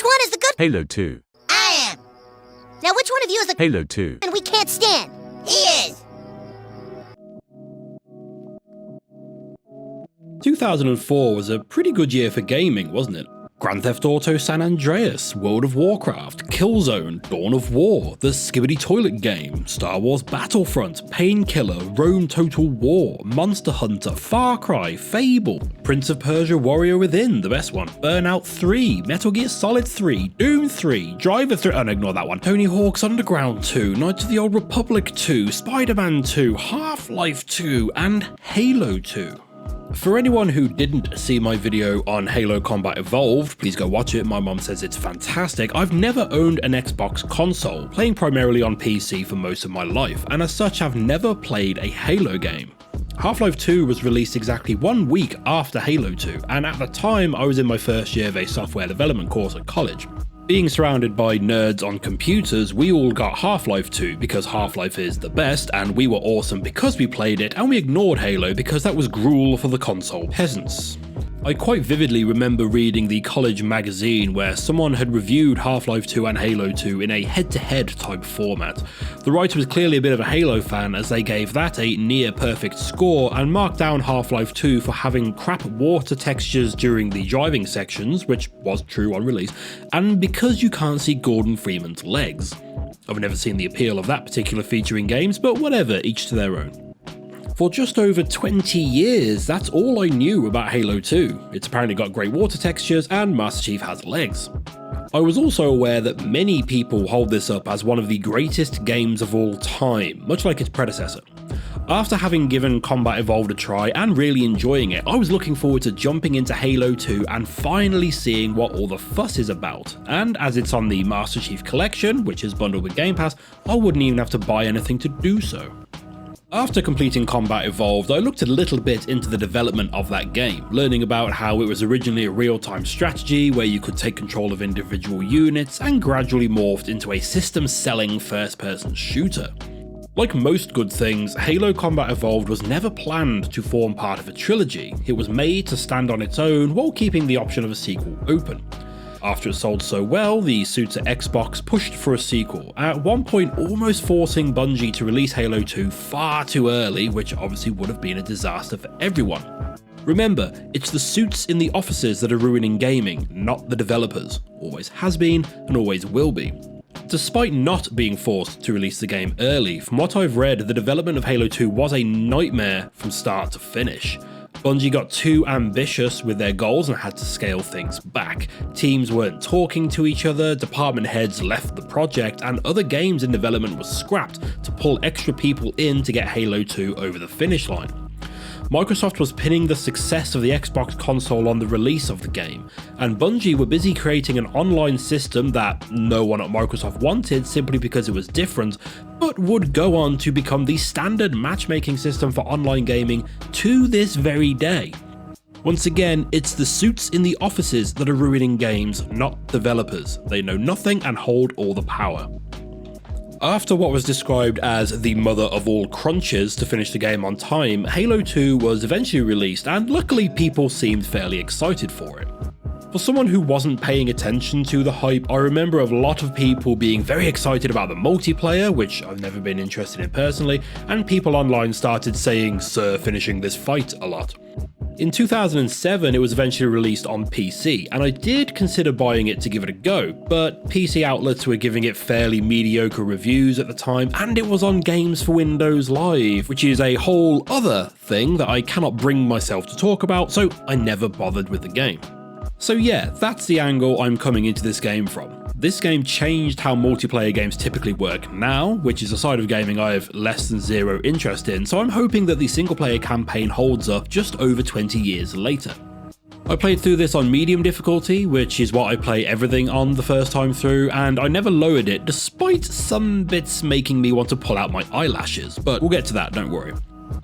one is the good Halo 2. I am. Now which one of you is the Halo 2. and we can't stand? He is. 2004 was a pretty good year for gaming, wasn't it? Grand Theft Auto San Andreas, World of Warcraft, Killzone, Dawn of War, the Skibbity Toilet Game, Star Wars Battlefront, Painkiller, Rome Total War, Monster Hunter, Far Cry, Fable, Prince of Persia Warrior Within, the best one, Burnout 3, Metal Gear Solid 3, Doom 3, Driver 3, oh, ignore that one, Tony Hawk's Underground 2, Knights of the Old Republic 2, Spider-Man 2, Half-Life 2, and Halo 2. For anyone who didn't see my video on Halo Combat Evolved, please go watch it, my mom says it's fantastic. I've never owned an Xbox console, playing primarily on PC for most of my life, and as such I've never played a Halo game. Half-Life 2 was released exactly 1 week after Halo 2, and at the time I was in my first year of a software development course at college. Being surrounded by nerds on computers, we all got Half-Life 2 because Half-Life is the best, and we were awesome because we played it, and we ignored Halo because that was gruel for the console peasants. I quite vividly remember reading the college magazine where someone had reviewed Half-Life 2 and Halo 2 in a head-to-head type format. The writer was clearly a bit of a Halo fan, as they gave that a near-perfect score and marked down Half-Life 2 for having crap water textures during the driving sections, which was true on release, and because you can't see Gordon Freeman's legs. I've never seen the appeal of that particular feature in games, but whatever, each to their own. For just over 20 years, that's all I knew about Halo 2. It's apparently got great water textures and Master Chief has legs. I was also aware that many people hold this up as one of the greatest games of all time, much like its predecessor. After having given Combat Evolved a try and really enjoying it, I was looking forward to jumping into Halo 2 and finally seeing what all the fuss is about. And as it's on the Master Chief Collection, which is bundled with Game Pass, I wouldn't even have to buy anything to do so. After completing Combat Evolved, I looked a little bit into the development of that game, learning about how it was originally a real-time strategy where you could take control of individual units and gradually morphed into a system-selling first-person shooter. Like most good things, Halo Combat Evolved was never planned to form part of a trilogy. It was made to stand on its own while keeping the option of a sequel open. After it sold so well, the suits at Xbox pushed for a sequel, at one point almost forcing Bungie to release Halo 2 far too early, which obviously would have been a disaster for everyone. Remember, it's the suits in the offices that are ruining gaming, not the developers. Always has been, and always will be. Despite not being forced to release the game early, from what I've read, the development of Halo 2 was a nightmare from start to finish. Bungie got too ambitious with their goals and had to scale things back. Teams weren't talking to each other, department heads left the project, and other games in development were scrapped to pull extra people in to get Halo 2 over the finish line. Microsoft was pinning the success of the Xbox console on the release of the game, and Bungie were busy creating an online system that no one at Microsoft wanted simply because it was different, but would go on to become the standard matchmaking system for online gaming to this very day. Once again, it's the suits in the offices that are ruining games, not developers. They know nothing and hold all the power. After what was described as the mother of all crunches to finish the game on time, Halo 2 was eventually released, and luckily people seemed fairly excited for it. For someone who wasn't paying attention to the hype, I remember a lot of people being very excited about the multiplayer, which I've never been interested in personally, and people online started saying "Sir, finishing this fight" a lot. In 2007, it was eventually released on PC, and I did consider buying it to give it a go, but PC outlets were giving it fairly mediocre reviews at the time, and it was on Games for Windows Live, which is a whole other thing that I cannot bring myself to talk about, so I never bothered with the game. So yeah, that's the angle I'm coming into this game from. This game changed how multiplayer games typically work now, which is a side of gaming I have less than zero interest in, so I'm hoping that the single player campaign holds up just over 20 years later. I played through this on medium difficulty, which is what I play everything on the first time through, and I never lowered it despite some bits making me want to pull out my eyelashes, but we'll get to that, don't worry.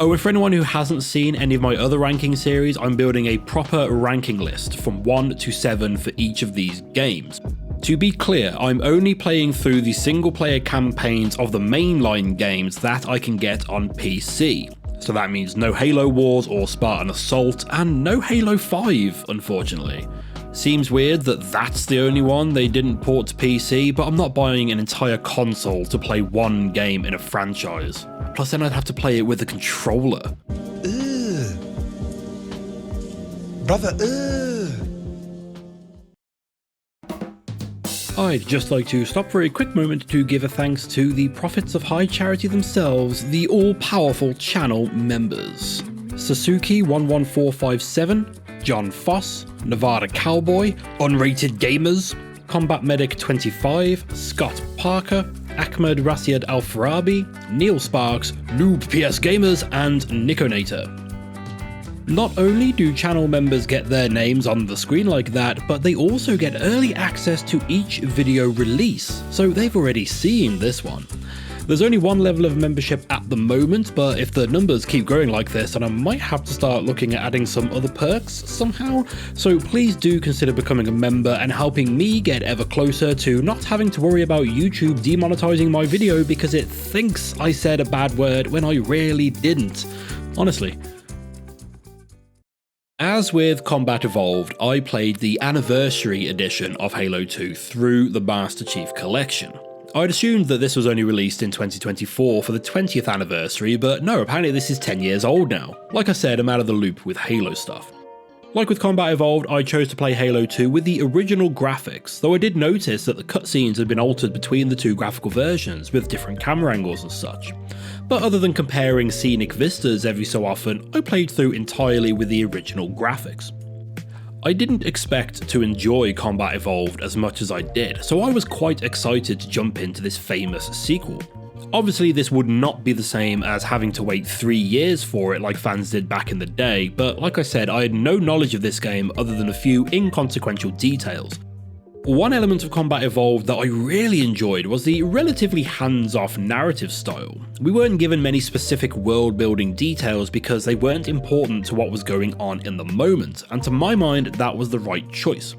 Oh, and for anyone who hasn't seen any of my other ranking series, I'm building a proper ranking list from 1 to 7 for each of these games. To be clear, I'm only playing through the single player campaigns of the mainline games that I can get on PC. So that means no Halo Wars or Spartan Assault, and no Halo 5, unfortunately. Seems weird that that's the only one they didn't port to PC, but I'm not buying an entire console to play one game in a franchise. Plus then I'd have to play it with a controller. Ugh. Brother, ugh. I'd just like to stop for a quick moment to give a thanks to the Prophets of High Charity themselves, the all-powerful channel members. Sasuke11457, John Foss, Nevada Cowboy, Unrated Gamers, Combat Medic 25, Scott Parker, Ahmed Rasiad Al-Farabi, Neil Sparks, Noob PS Gamers, and Niconator. Not only do channel members get their names on the screen like that, but they also get early access to each video release, so they've already seen this one. There's only one level of membership at the moment, but if the numbers keep growing like this, then I might have to start looking at adding some other perks somehow, so please do consider becoming a member and helping me get ever closer to not having to worry about YouTube demonetizing my video because it thinks I said a bad word when I really didn't. Honestly. As with Combat Evolved, I played the Anniversary Edition of Halo 2 through the Master Chief Collection. I'd assumed that this was only released in 2024 for the 20th anniversary, but no, apparently this is 10 years old now. Like I said, I'm out of the loop with Halo stuff. Like with Combat Evolved, I chose to play Halo 2 with the original graphics, though I did notice that the cutscenes had been altered between the two graphical versions with different camera angles and such. But other than comparing scenic vistas every so often, I played through entirely with the original graphics. I didn't expect to enjoy Combat Evolved as much as I did, so I was quite excited to jump into this famous sequel. Obviously this would not be the same as having to wait 3 years for it like fans did back in the day, but like I said, I had no knowledge of this game other than a few inconsequential details. One element of Combat Evolved that I really enjoyed was the relatively hands-off narrative style. We weren't given many specific world-building details because they weren't important to what was going on in the moment, and to my mind that was the right choice.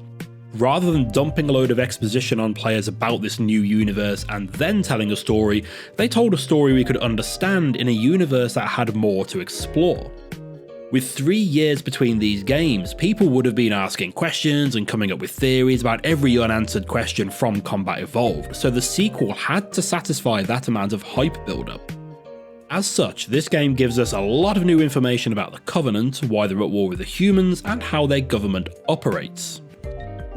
Rather than dumping a load of exposition on players about this new universe and then telling a story, they told a story we could understand in a universe that had more to explore. With 3 years between these games, people would have been asking questions and coming up with theories about every unanswered question from Combat Evolved, so the sequel had to satisfy that amount of hype buildup. As such, this game gives us a lot of new information about the Covenant, why they're at war with the humans, and how their government operates.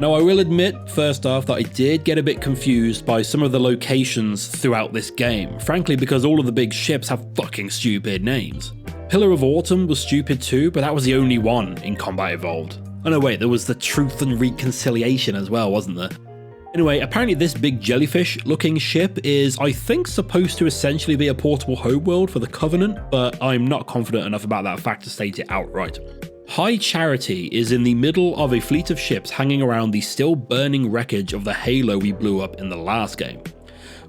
Now I will admit, first off, that I did get a bit confused by some of the locations throughout this game, frankly because all of the big ships have fucking stupid names. Pillar of Autumn was stupid too, but that was the only one in Combat Evolved. Oh no wait, there was the Truth and Reconciliation as well, wasn't there? Anyway, apparently this big jellyfish looking ship is, I think, supposed to essentially be a portable homeworld for the Covenant, but I'm not confident enough about that fact to state it outright. High Charity is in the middle of a fleet of ships hanging around the still burning wreckage of the Halo we blew up in the last game.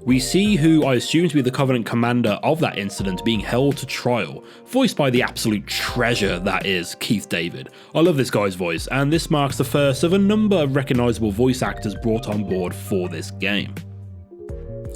We see who I assume to be the Covenant commander of that incident being held to trial, voiced by the absolute treasure that is Keith David. I love this guy's voice, and this marks the first of a number of recognisable voice actors brought on board for this game.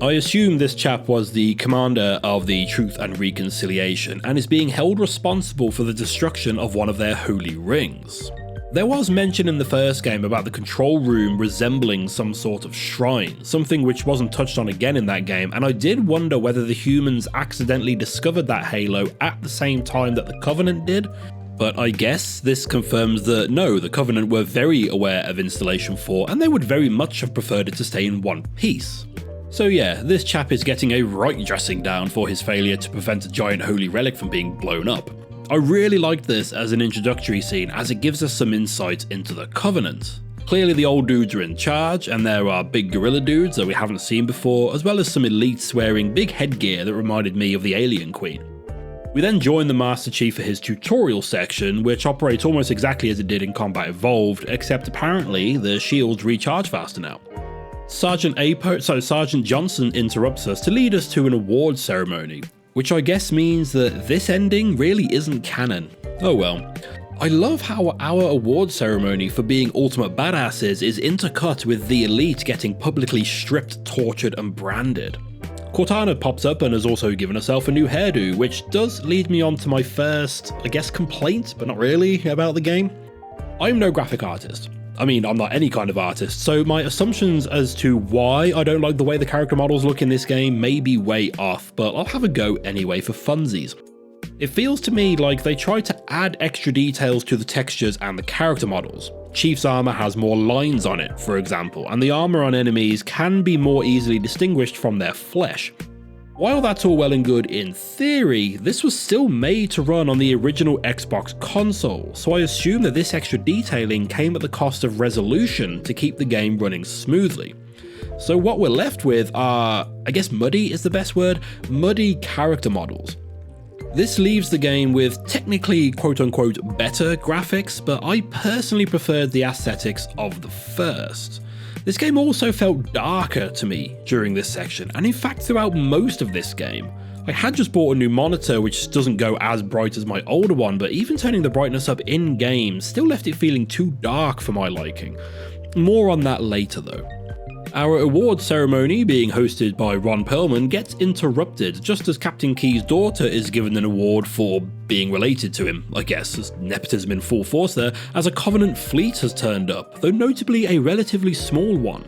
I assume this chap was the commander of the Truth and Reconciliation and is being held responsible for the destruction of one of their holy rings. There was mention in the first game about the control room resembling some sort of shrine, something which wasn't touched on again in that game, and I did wonder whether the humans accidentally discovered that Halo at the same time that the Covenant did, but I guess this confirms that no, the Covenant were very aware of Installation 4 and they would very much have preferred it to stay in one piece. So yeah, this chap is getting a right dressing down for his failure to prevent a giant holy relic from being blown up. I really liked this as an introductory scene as it gives us some insight into the Covenant. Clearly the old dudes are in charge, and there are big gorilla dudes that we haven't seen before, as well as some elites wearing big headgear that reminded me of the Alien Queen. We then join the Master Chief for his tutorial section, which operates almost exactly as it did in Combat Evolved, except apparently the shields recharge faster now. Sergeant Johnson interrupts us to lead us to an award ceremony, which I guess means that this ending really isn't canon. Oh well. I love how our award ceremony for being ultimate badasses is intercut with the elite getting publicly stripped, tortured and branded. Cortana pops up and has also given herself a new hairdo, which does lead me on to my first, I guess, complaint, but not really, about the game. I'm no graphic artist. I mean, I'm not any kind of artist, so my assumptions as to why I don't like the way the character models look in this game may be way off, but I'll have a go anyway for funsies. It feels to me like they tried to add extra details to the textures and the character models. Chief's armor has more lines on it, for example, and the armor on enemies can be more easily distinguished from their flesh. While that's all well and good in theory, this was still made to run on the original Xbox console, so I assume that this extra detailing came at the cost of resolution to keep the game running smoothly. So what we're left with are, I guess muddy is the best word, muddy character models. This leaves the game with technically quote-unquote better graphics, but I personally preferred the aesthetics of the first. This game also felt darker to me during this section, and in fact throughout most of this game. I had just bought a new monitor which doesn't go as bright as my older one, but even turning the brightness up in game still left it feeling too dark for my liking. More on that later though. Our awards ceremony, being hosted by Ron Perlman, gets interrupted just as Captain Key's daughter is given an award for being related to him, I guess, as nepotism in full force there, as a Covenant fleet has turned up, though notably a relatively small one.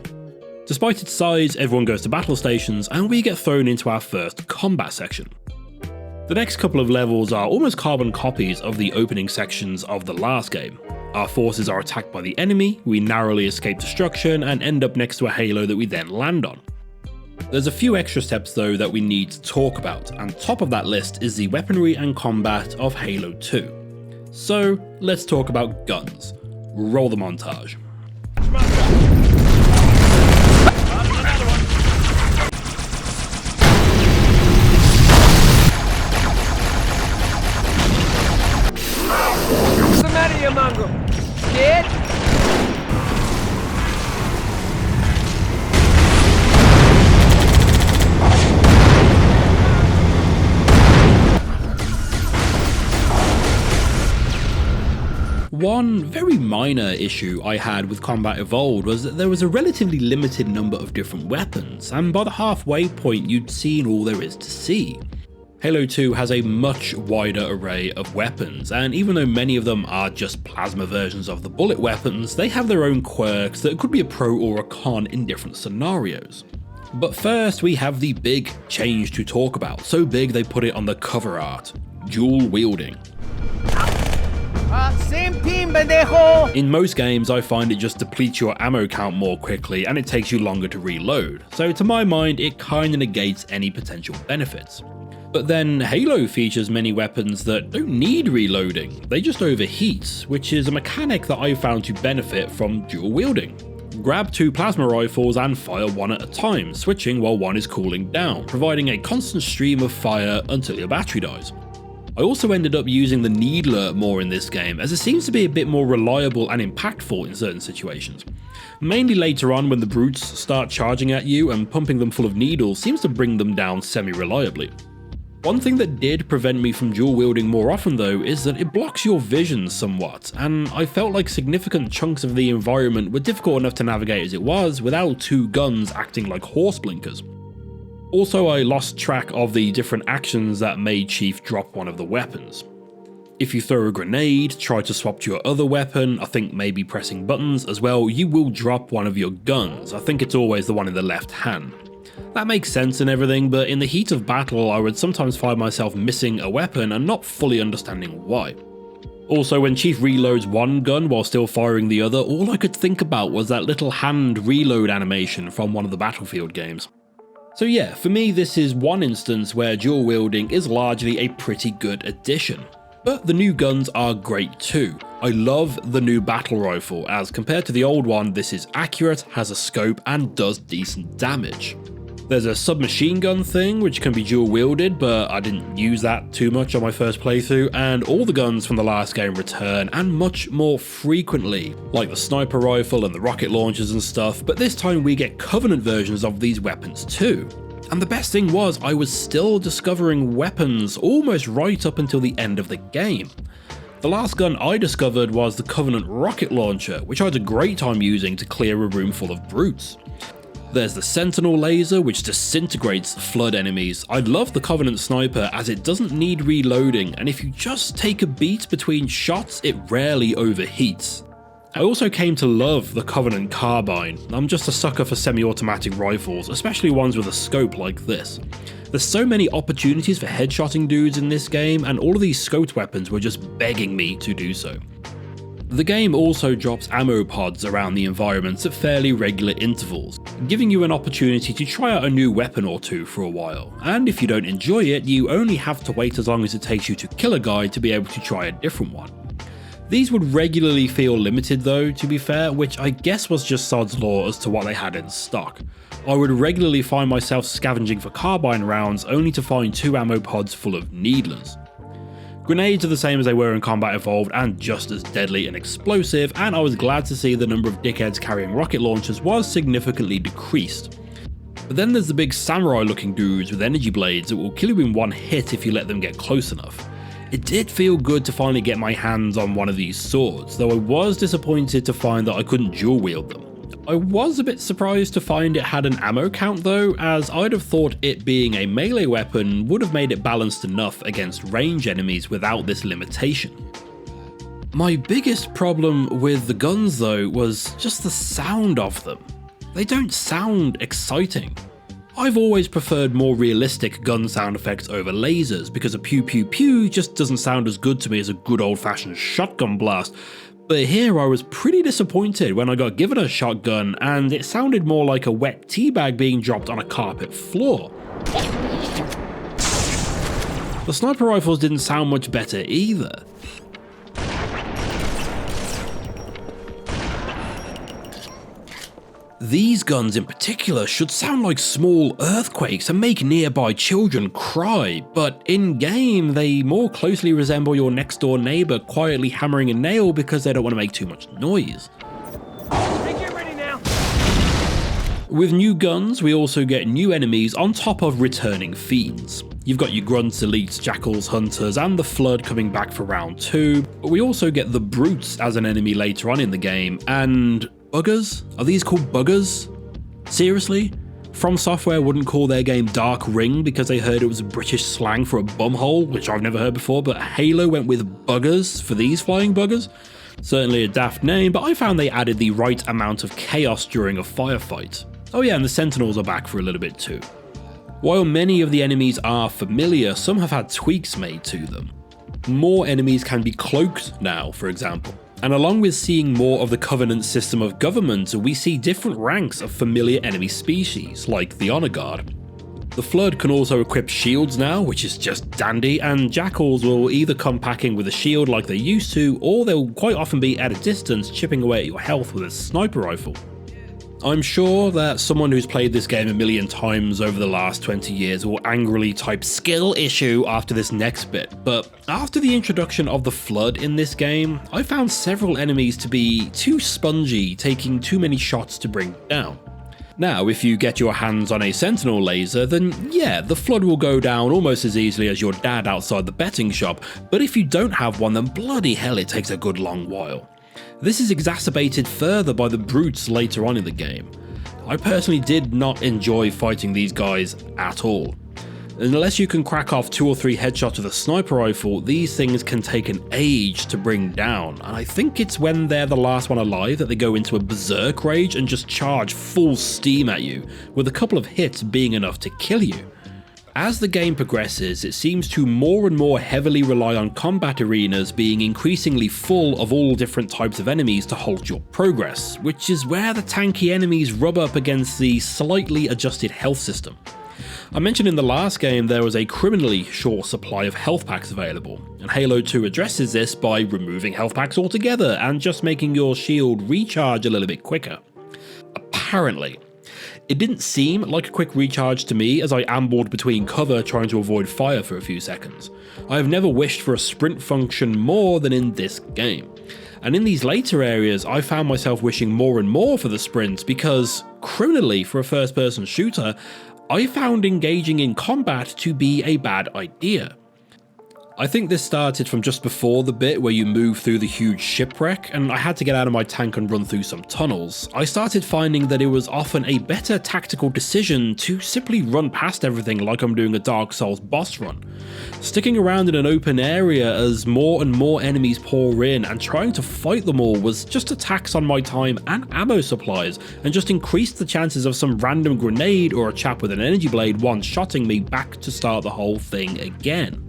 Despite its size, everyone goes to battle stations and we get thrown into our first combat section. The next couple of levels are almost carbon copies of the opening sections of the last game. Our forces are attacked by the enemy, we narrowly escape destruction and end up next to a halo that we then land on. There's a few extra steps though that we need to talk about, and top of that list is the weaponry and combat of Halo 2. So let's talk about guns. Roll the montage. What's the matter, you mongrel? Scared? One very minor issue I had with Combat Evolved was that there was a relatively limited number of different weapons, and by the halfway point you'd seen all there is to see. Halo 2 has a much wider array of weapons, and even though many of them are just plasma versions of the bullet weapons, they have their own quirks that could be a pro or a con in different scenarios. But first we have the big change to talk about, so big they put it on the cover art: dual wielding. Same team, pendejo! In most games I find it just depletes your ammo count more quickly and it takes you longer to reload, so to my mind it kinda negates any potential benefits. But then Halo features many weapons that don't need reloading, they just overheat, which is a mechanic that I found to benefit from dual wielding. Grab 2 plasma rifles and fire one at a time, switching while one is cooling down, providing a constant stream of fire until your battery dies. I also ended up using the Needler more in this game, as it seems to be a bit more reliable and impactful in certain situations. Mainly later on when the brutes start charging at you, and pumping them full of needles seems to bring them down semi-reliably. One thing that did prevent me from dual wielding more often though is that it blocks your vision somewhat, and I felt like significant chunks of the environment were difficult enough to navigate as it was without 2 guns acting like horse blinkers. Also, I lost track of the different actions that made Chief drop one of the weapons. If you throw a grenade, try to swap to your other weapon, I think maybe pressing buttons as well, you will drop one of your guns. I think it's always the one in the left hand. That makes sense and everything, but in the heat of battle I would sometimes find myself missing a weapon and not fully understanding why. Also, when Chief reloads one gun while still firing the other, all I could think about was that little hand reload animation from one of the Battlefield games. So yeah, for me this is one instance where dual wielding is largely a pretty good addition. But the new guns are great too. I love the new battle rifle, as compared to the old one this is accurate, has a scope and does decent damage. There's a submachine gun thing which can be dual wielded, but I didn't use that too much on my first playthrough, and all the guns from the last game return and much more frequently, like the sniper rifle and the rocket launchers and stuff, but this time we get Covenant versions of these weapons too. And the best thing was I was still discovering weapons almost right up until the end of the game. The last gun I discovered was the Covenant rocket launcher, which I had a great time using to clear a room full of brutes. There's the Sentinel laser, which disintegrates flood enemies. I love the Covenant sniper as it doesn't need reloading, and if you just take a beat between shots, it rarely overheats. I also came to love the Covenant carbine. I'm just a sucker for semi-automatic rifles, especially ones with a scope like this. There's so many opportunities for headshotting dudes in this game, and all of these scoped weapons were just begging me to do so. The game also drops ammo pods around the environments at fairly regular intervals, giving you an opportunity to try out a new weapon or two for a while, and if you don't enjoy it, you only have to wait as long as it takes you to kill a guy to be able to try a different one. These would regularly feel limited though, to be fair, which I guess was just Sod's law as to what they had in stock. I would regularly find myself scavenging for carbine rounds only to find 2 ammo pods full of needlers. Grenades are the same as they were in Combat Evolved and just as deadly and explosive, and I was glad to see the number of dickheads carrying rocket launchers was significantly decreased. But then there's the big samurai looking dudes with energy blades that will kill you in one hit if you let them get close enough. It did feel good to finally get my hands on one of these swords, though I was disappointed to find that I couldn't dual wield them. I was a bit surprised to find it had an ammo count though, as I'd have thought it being a melee weapon would have made it balanced enough against range enemies without this limitation. My biggest problem with the guns though was just the sound of them. They don't sound exciting. I've always preferred more realistic gun sound effects over lasers because a pew pew pew just doesn't sound as good to me as a good old fashioned shotgun blast. But here I was pretty disappointed when I got given a shotgun and it sounded more like a wet teabag being dropped on a carpet floor. The sniper rifles didn't sound much better either. These guns in particular should sound like small earthquakes and make nearby children cry, but in game they more closely resemble your next door neighbor quietly hammering a nail because they don't want to make too much noise. Think you're ready now? With new guns, we also get new enemies on top of returning fiends. You've got your grunts, elites, jackals, hunters, and the flood coming back for round 2, but we also get the brutes as an enemy later on in the game, and buggers? Are these called buggers? Seriously? From Software wouldn't call their game Dark Ring because they heard it was a British slang for a bumhole, which I've never heard before, but Halo went with buggers for these flying buggers? Certainly a daft name, but I found they added the right amount of chaos during a firefight. Oh yeah, and the Sentinels are back for a little bit too. While many of the enemies are familiar, some have had tweaks made to them. More enemies can be cloaked now, for example. And along with seeing more of the Covenant system of government, we see different ranks of familiar enemy species, like the Honor Guard. The Flood can also equip shields now, which is just dandy, and Jackals will either come packing with a shield like they used to, or they'll quite often be at a distance chipping away at your health with a sniper rifle. I'm sure that someone who's played this game a million times over the last 20 years will angrily type skill issue after this next bit, but after the introduction of the Flood in this game, I found several enemies to be too spongy, taking too many shots to bring down. Now, if you get your hands on a Sentinel laser, then yeah, the Flood will go down almost as easily as your dad outside the betting shop, but if you don't have one, then bloody hell it takes a good long while. This is exacerbated further by the brutes later on in the game. I personally did not enjoy fighting these guys at all. Unless you can crack off 2 or 3 headshots with a sniper rifle, these things can take an age to bring down, and I think it's when they're the last one alive that they go into a berserk rage and just charge full steam at you, with a couple of hits being enough to kill you. As the game progresses, it seems to more and more heavily rely on combat arenas being increasingly full of all different types of enemies to halt your progress, which is where the tanky enemies rub up against the slightly adjusted health system. I mentioned in the last game there was a criminally short supply of health packs available, and Halo 2 addresses this by removing health packs altogether and just making your shield recharge a little bit quicker. Apparently. It didn't seem like a quick recharge to me as I ambled between cover trying to avoid fire for a few seconds. I have never wished for a sprint function more than in this game. And in these later areas, I found myself wishing more and more for the sprints because, criminally for a first-person shooter, I found engaging in combat to be a bad idea. I think this started from just before the bit where you move through the huge shipwreck, and I had to get out of my tank and run through some tunnels. I started finding that it was often a better tactical decision to simply run past everything like I'm doing a Dark Souls boss run. Sticking around in an open area as more and more enemies pour in and trying to fight them all was just a tax on my time and ammo supplies, and just increased the chances of some random grenade or a chap with an energy blade one-shotting me back to start the whole thing again.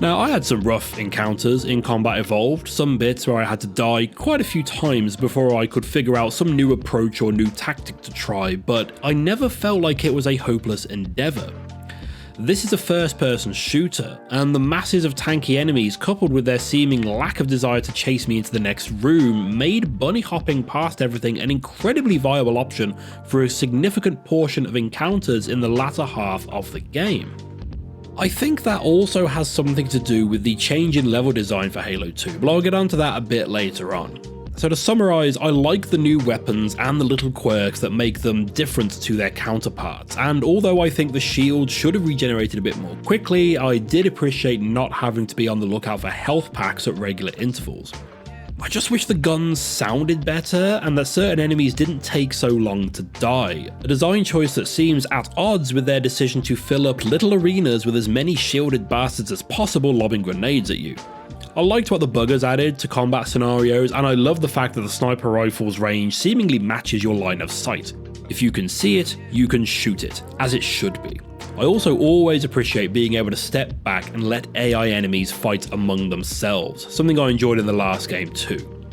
Now, I had some rough encounters in Combat Evolved, some bits where I had to die quite a few times before I could figure out some new approach or new tactic to try, but I never felt like it was a hopeless endeavour. This is a first-person shooter, and the masses of tanky enemies coupled with their seeming lack of desire to chase me into the next room made bunny hopping past everything an incredibly viable option for a significant portion of encounters in the latter half of the game. I think that also has something to do with the change in level design for Halo 2, but I'll get onto that a bit later on. So to summarise, I like the new weapons and the little quirks that make them different to their counterparts, and although I think the shield should have regenerated a bit more quickly, I did appreciate not having to be on the lookout for health packs at regular intervals. I just wish the guns sounded better and that certain enemies didn't take so long to die, a design choice that seems at odds with their decision to fill up little arenas with as many shielded bastards as possible lobbing grenades at you. I liked what the buggers added to combat scenarios, and I love the fact that the sniper rifle's range seemingly matches your line of sight. If you can see it, you can shoot it, as it should be. I also always appreciate being able to step back and let AI enemies fight among themselves, something I enjoyed in the last game too.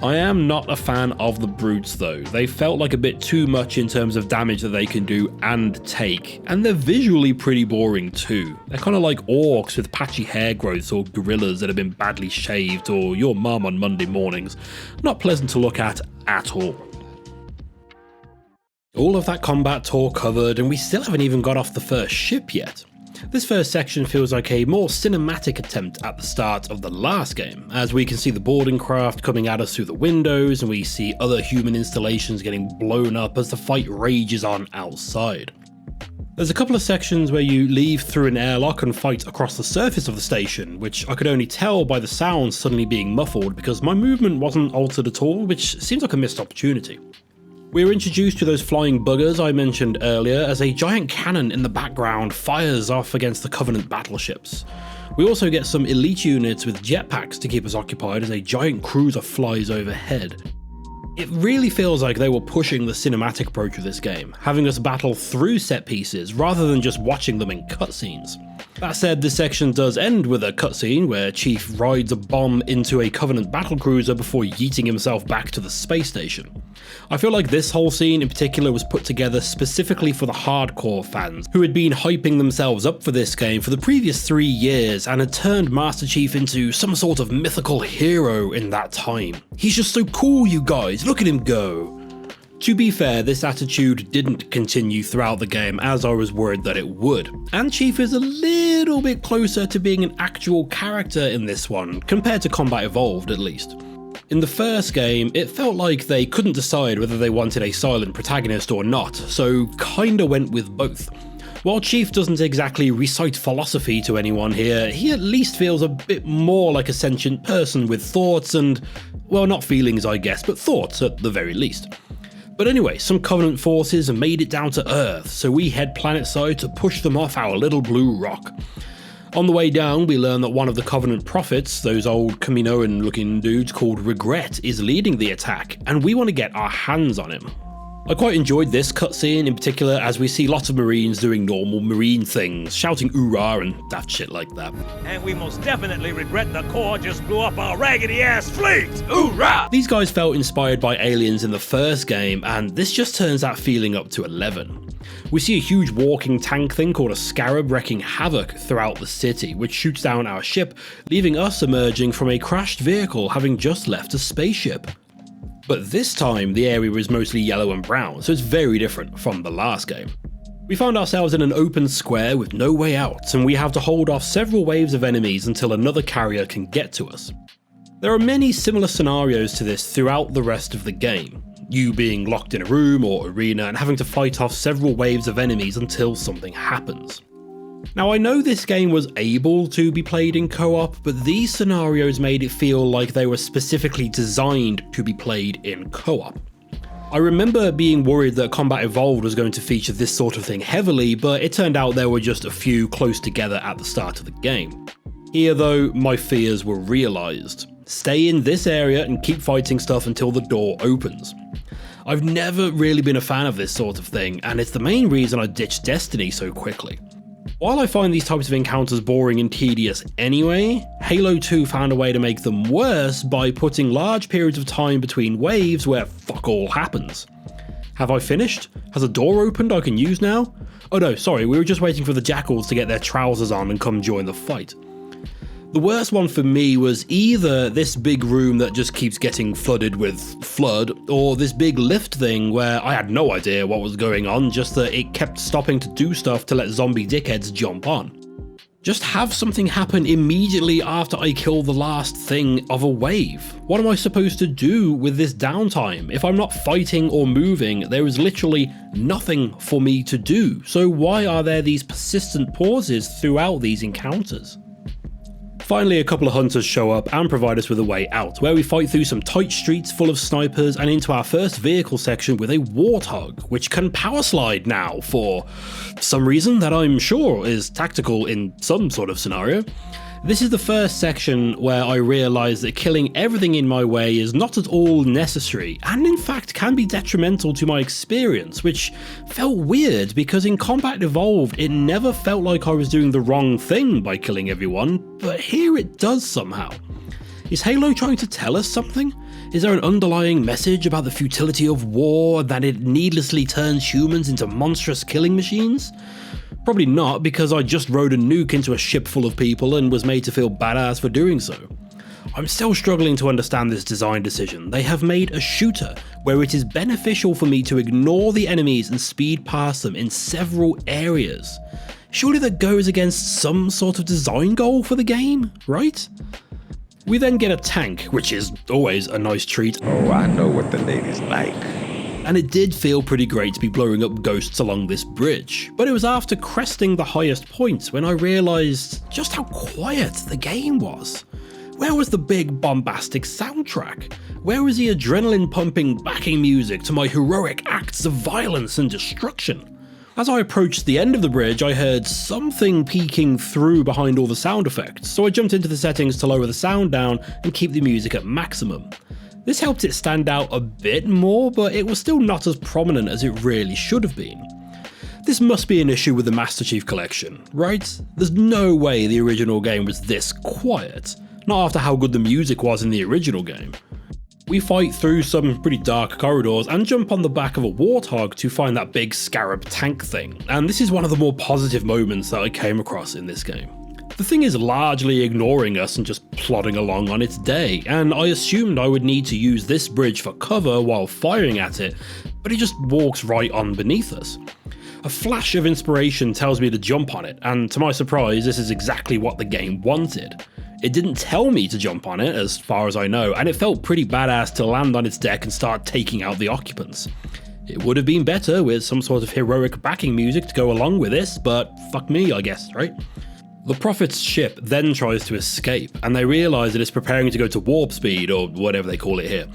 I am not a fan of the brutes though, they felt like a bit too much in terms of damage that they can do and take, and they're visually pretty boring too. They're kind of like orcs with patchy hair growths or gorillas that have been badly shaved, or your mum on Monday mornings. Not pleasant to look at all. All of that combat tour covered, and we still haven't even got off the first ship yet. This first section feels like a more cinematic attempt at the start of the last game, as we can see the boarding craft coming at us through the windows, and we see other human installations getting blown up as the fight rages on outside. There's a couple of sections where you leave through an airlock and fight across the surface of the station, which I could only tell by the sounds suddenly being muffled because my movement wasn't altered at all, which seems like a missed opportunity. We were introduced to those flying buggers I mentioned earlier as a giant cannon in the background fires off against the Covenant battleships. We also get some elite units with jetpacks to keep us occupied as a giant cruiser flies overhead. It really feels like they were pushing the cinematic approach of this game, having us battle through set pieces rather than just watching them in cutscenes. That said, this section does end with a cutscene where Chief rides a bomb into a Covenant battlecruiser before yeeting himself back to the space station. I feel like this whole scene in particular was put together specifically for the hardcore fans, who had been hyping themselves up for this game for the previous 3 years and had turned Master Chief into some sort of mythical hero in that time. He's just so cool, you guys, look at him go. To be fair, this attitude didn't continue throughout the game as I was worried that it would, and Chief is a little bit closer to being an actual character in this one, compared to Combat Evolved at least. In the first game, it felt like they couldn't decide whether they wanted a silent protagonist or not, so kinda went with both. While Chief doesn't exactly recite philosophy to anyone here, he at least feels a bit more like a sentient person with thoughts and, well, not feelings I guess, but thoughts at the very least. But anyway, some Covenant forces have made it down to Earth, so we head planetside to push them off our little blue rock. On the way down, we learn that one of the Covenant prophets, those old Kaminoan looking dudes called Regret, is leading the attack, and we want to get our hands on him. I quite enjoyed this cutscene in particular as we see lots of Marines doing normal Marine things, shouting oorah and daft shit like that. And we most definitely regret the Corps just blew up our raggedy-ass fleet! Oorah! These guys felt inspired by aliens in the first game, and this just turns that feeling up to 11. We see a huge walking tank thing called a Scarab wreaking havoc throughout the city, which shoots down our ship, leaving us emerging from a crashed vehicle having just left a spaceship. But this time, the area is mostly yellow and brown, so it's very different from the last game. We find ourselves in an open square with no way out, and we have to hold off several waves of enemies until another carrier can get to us. There are many similar scenarios to this throughout the rest of the game, you being locked in a room or arena and having to fight off several waves of enemies until something happens. Now I know this game was able to be played in co-op, but these scenarios made it feel like they were specifically designed to be played in co-op. I remember being worried that Combat Evolved was going to feature this sort of thing heavily, but it turned out there were just a few close together at the start of the game. Here though, my fears were realised. Stay in this area and keep fighting stuff until the door opens. I've never really been a fan of this sort of thing, and it's the main reason I ditched Destiny so quickly. While I find these types of encounters boring and tedious anyway, Halo 2 found a way to make them worse by putting large periods of time between waves where fuck all happens. Have I finished? Has a door opened I can use now? Oh no, sorry, we were just waiting for the jackals to get their trousers on and come join the fight. The worst one for me was either this big room that just keeps getting flooded with flood, or this big lift thing where I had no idea what was going on, just that it kept stopping to do stuff to let zombie dickheads jump on. Just have something happen immediately after I kill the last thing of a wave. What am I supposed to do with this downtime? If I'm not fighting or moving, there is literally nothing for me to do, so why are there these persistent pauses throughout these encounters? Finally, a couple of hunters show up and provide us with a way out, where we fight through some tight streets full of snipers and into our first vehicle section with a warthog, which can power slide now for some reason that I'm sure is tactical in some sort of scenario. This is the first section where I realise that killing everything in my way is not at all necessary, and in fact can be detrimental to my experience, which felt weird because in Combat Evolved it never felt like I was doing the wrong thing by killing everyone, but here it does somehow. Is Halo trying to tell us something? Is there an underlying message about the futility of war, that it needlessly turns humans into monstrous killing machines? Probably not, because I just rode a nuke into a ship full of people and was made to feel badass for doing so. I'm still struggling to understand this design decision. They have made a shooter where it is beneficial for me to ignore the enemies and speed past them in several areas. Surely that goes against some sort of design goal for the game, right? We then get a tank, which is always a nice treat. Oh, I know what the ladies like. And it did feel pretty great to be blowing up ghosts along this bridge, but it was after cresting the highest point when I realised just how quiet the game was. Where was the big bombastic soundtrack? Where was the adrenaline pumping backing music to my heroic acts of violence and destruction? As I approached the end of the bridge, I heard something peeking through behind all the sound effects, so I jumped into the settings to lower the sound down and keep the music at maximum. This helped it stand out a bit more, but it was still not as prominent as it really should have been. This must be an issue with the Master Chief Collection, right? There's no way the original game was this quiet, not after how good the music was in the original game. We fight through some pretty dark corridors and jump on the back of a warthog to find that big scarab tank thing, and this is one of the more positive moments that I came across in this game. The thing is largely ignoring us and just plodding along on its day, and I assumed I would need to use this bridge for cover while firing at it, but it just walks right on beneath us. A flash of inspiration tells me to jump on it, and to my surprise, this is exactly what the game wanted. It didn't tell me to jump on it, as far as I know, and it felt pretty badass to land on its deck and start taking out the occupants. It would have been better with some sort of heroic backing music to go along with this, but fuck me, I guess, right? The Prophet's ship then tries to escape, and they realise that it's preparing to go to warp speed, or whatever they call it here.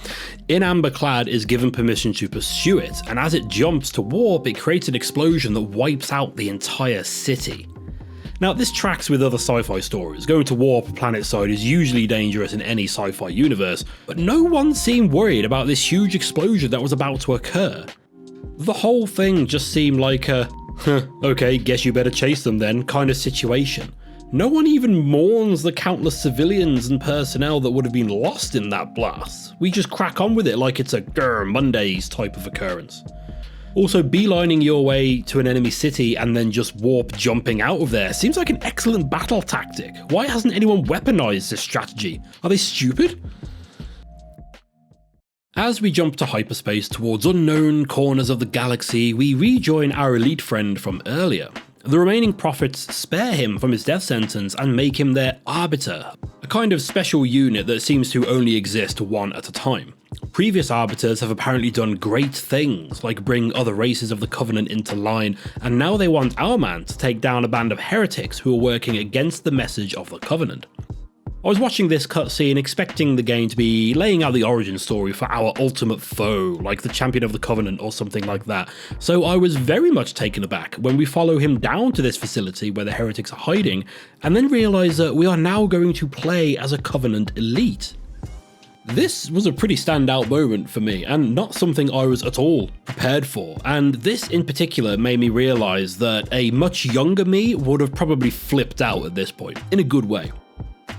In Amber Clad is given permission to pursue it, and as it jumps to warp, it creates an explosion that wipes out the entire city. Now, this tracks with other sci-fi stories. Going to warp a planet side is usually dangerous in any sci-fi universe, but no one seemed worried about this huge explosion that was about to occur. The whole thing just seemed like a, okay, guess you better chase them then kind of situation. No one even mourns the countless civilians and personnel that would have been lost in that blast. We just crack on with it like it's a grr Mondays type of occurrence. Also, beelining your way to an enemy city and then just warp jumping out of there seems like an excellent battle tactic. Why hasn't anyone weaponized this strategy? Are they stupid? As we jump to hyperspace towards unknown corners of the galaxy, we rejoin our elite friend from earlier. The remaining prophets spare him from his death sentence and make him their Arbiter, a kind of special unit that seems to only exist one at a time. Previous Arbiters have apparently done great things, like bring other races of the Covenant into line, and now they want our man to take down a band of heretics who are working against the message of the Covenant. I was watching this cutscene expecting the game to be laying out the origin story for our ultimate foe, like the Champion of the Covenant or something like that, so I was very much taken aback when we follow him down to this facility where the heretics are hiding, and then realise that we are now going to play as a Covenant elite. This was a pretty standout moment for me, and not something I was at all prepared for, and this in particular made me realise that a much younger me would have probably flipped out at this point, in a good way.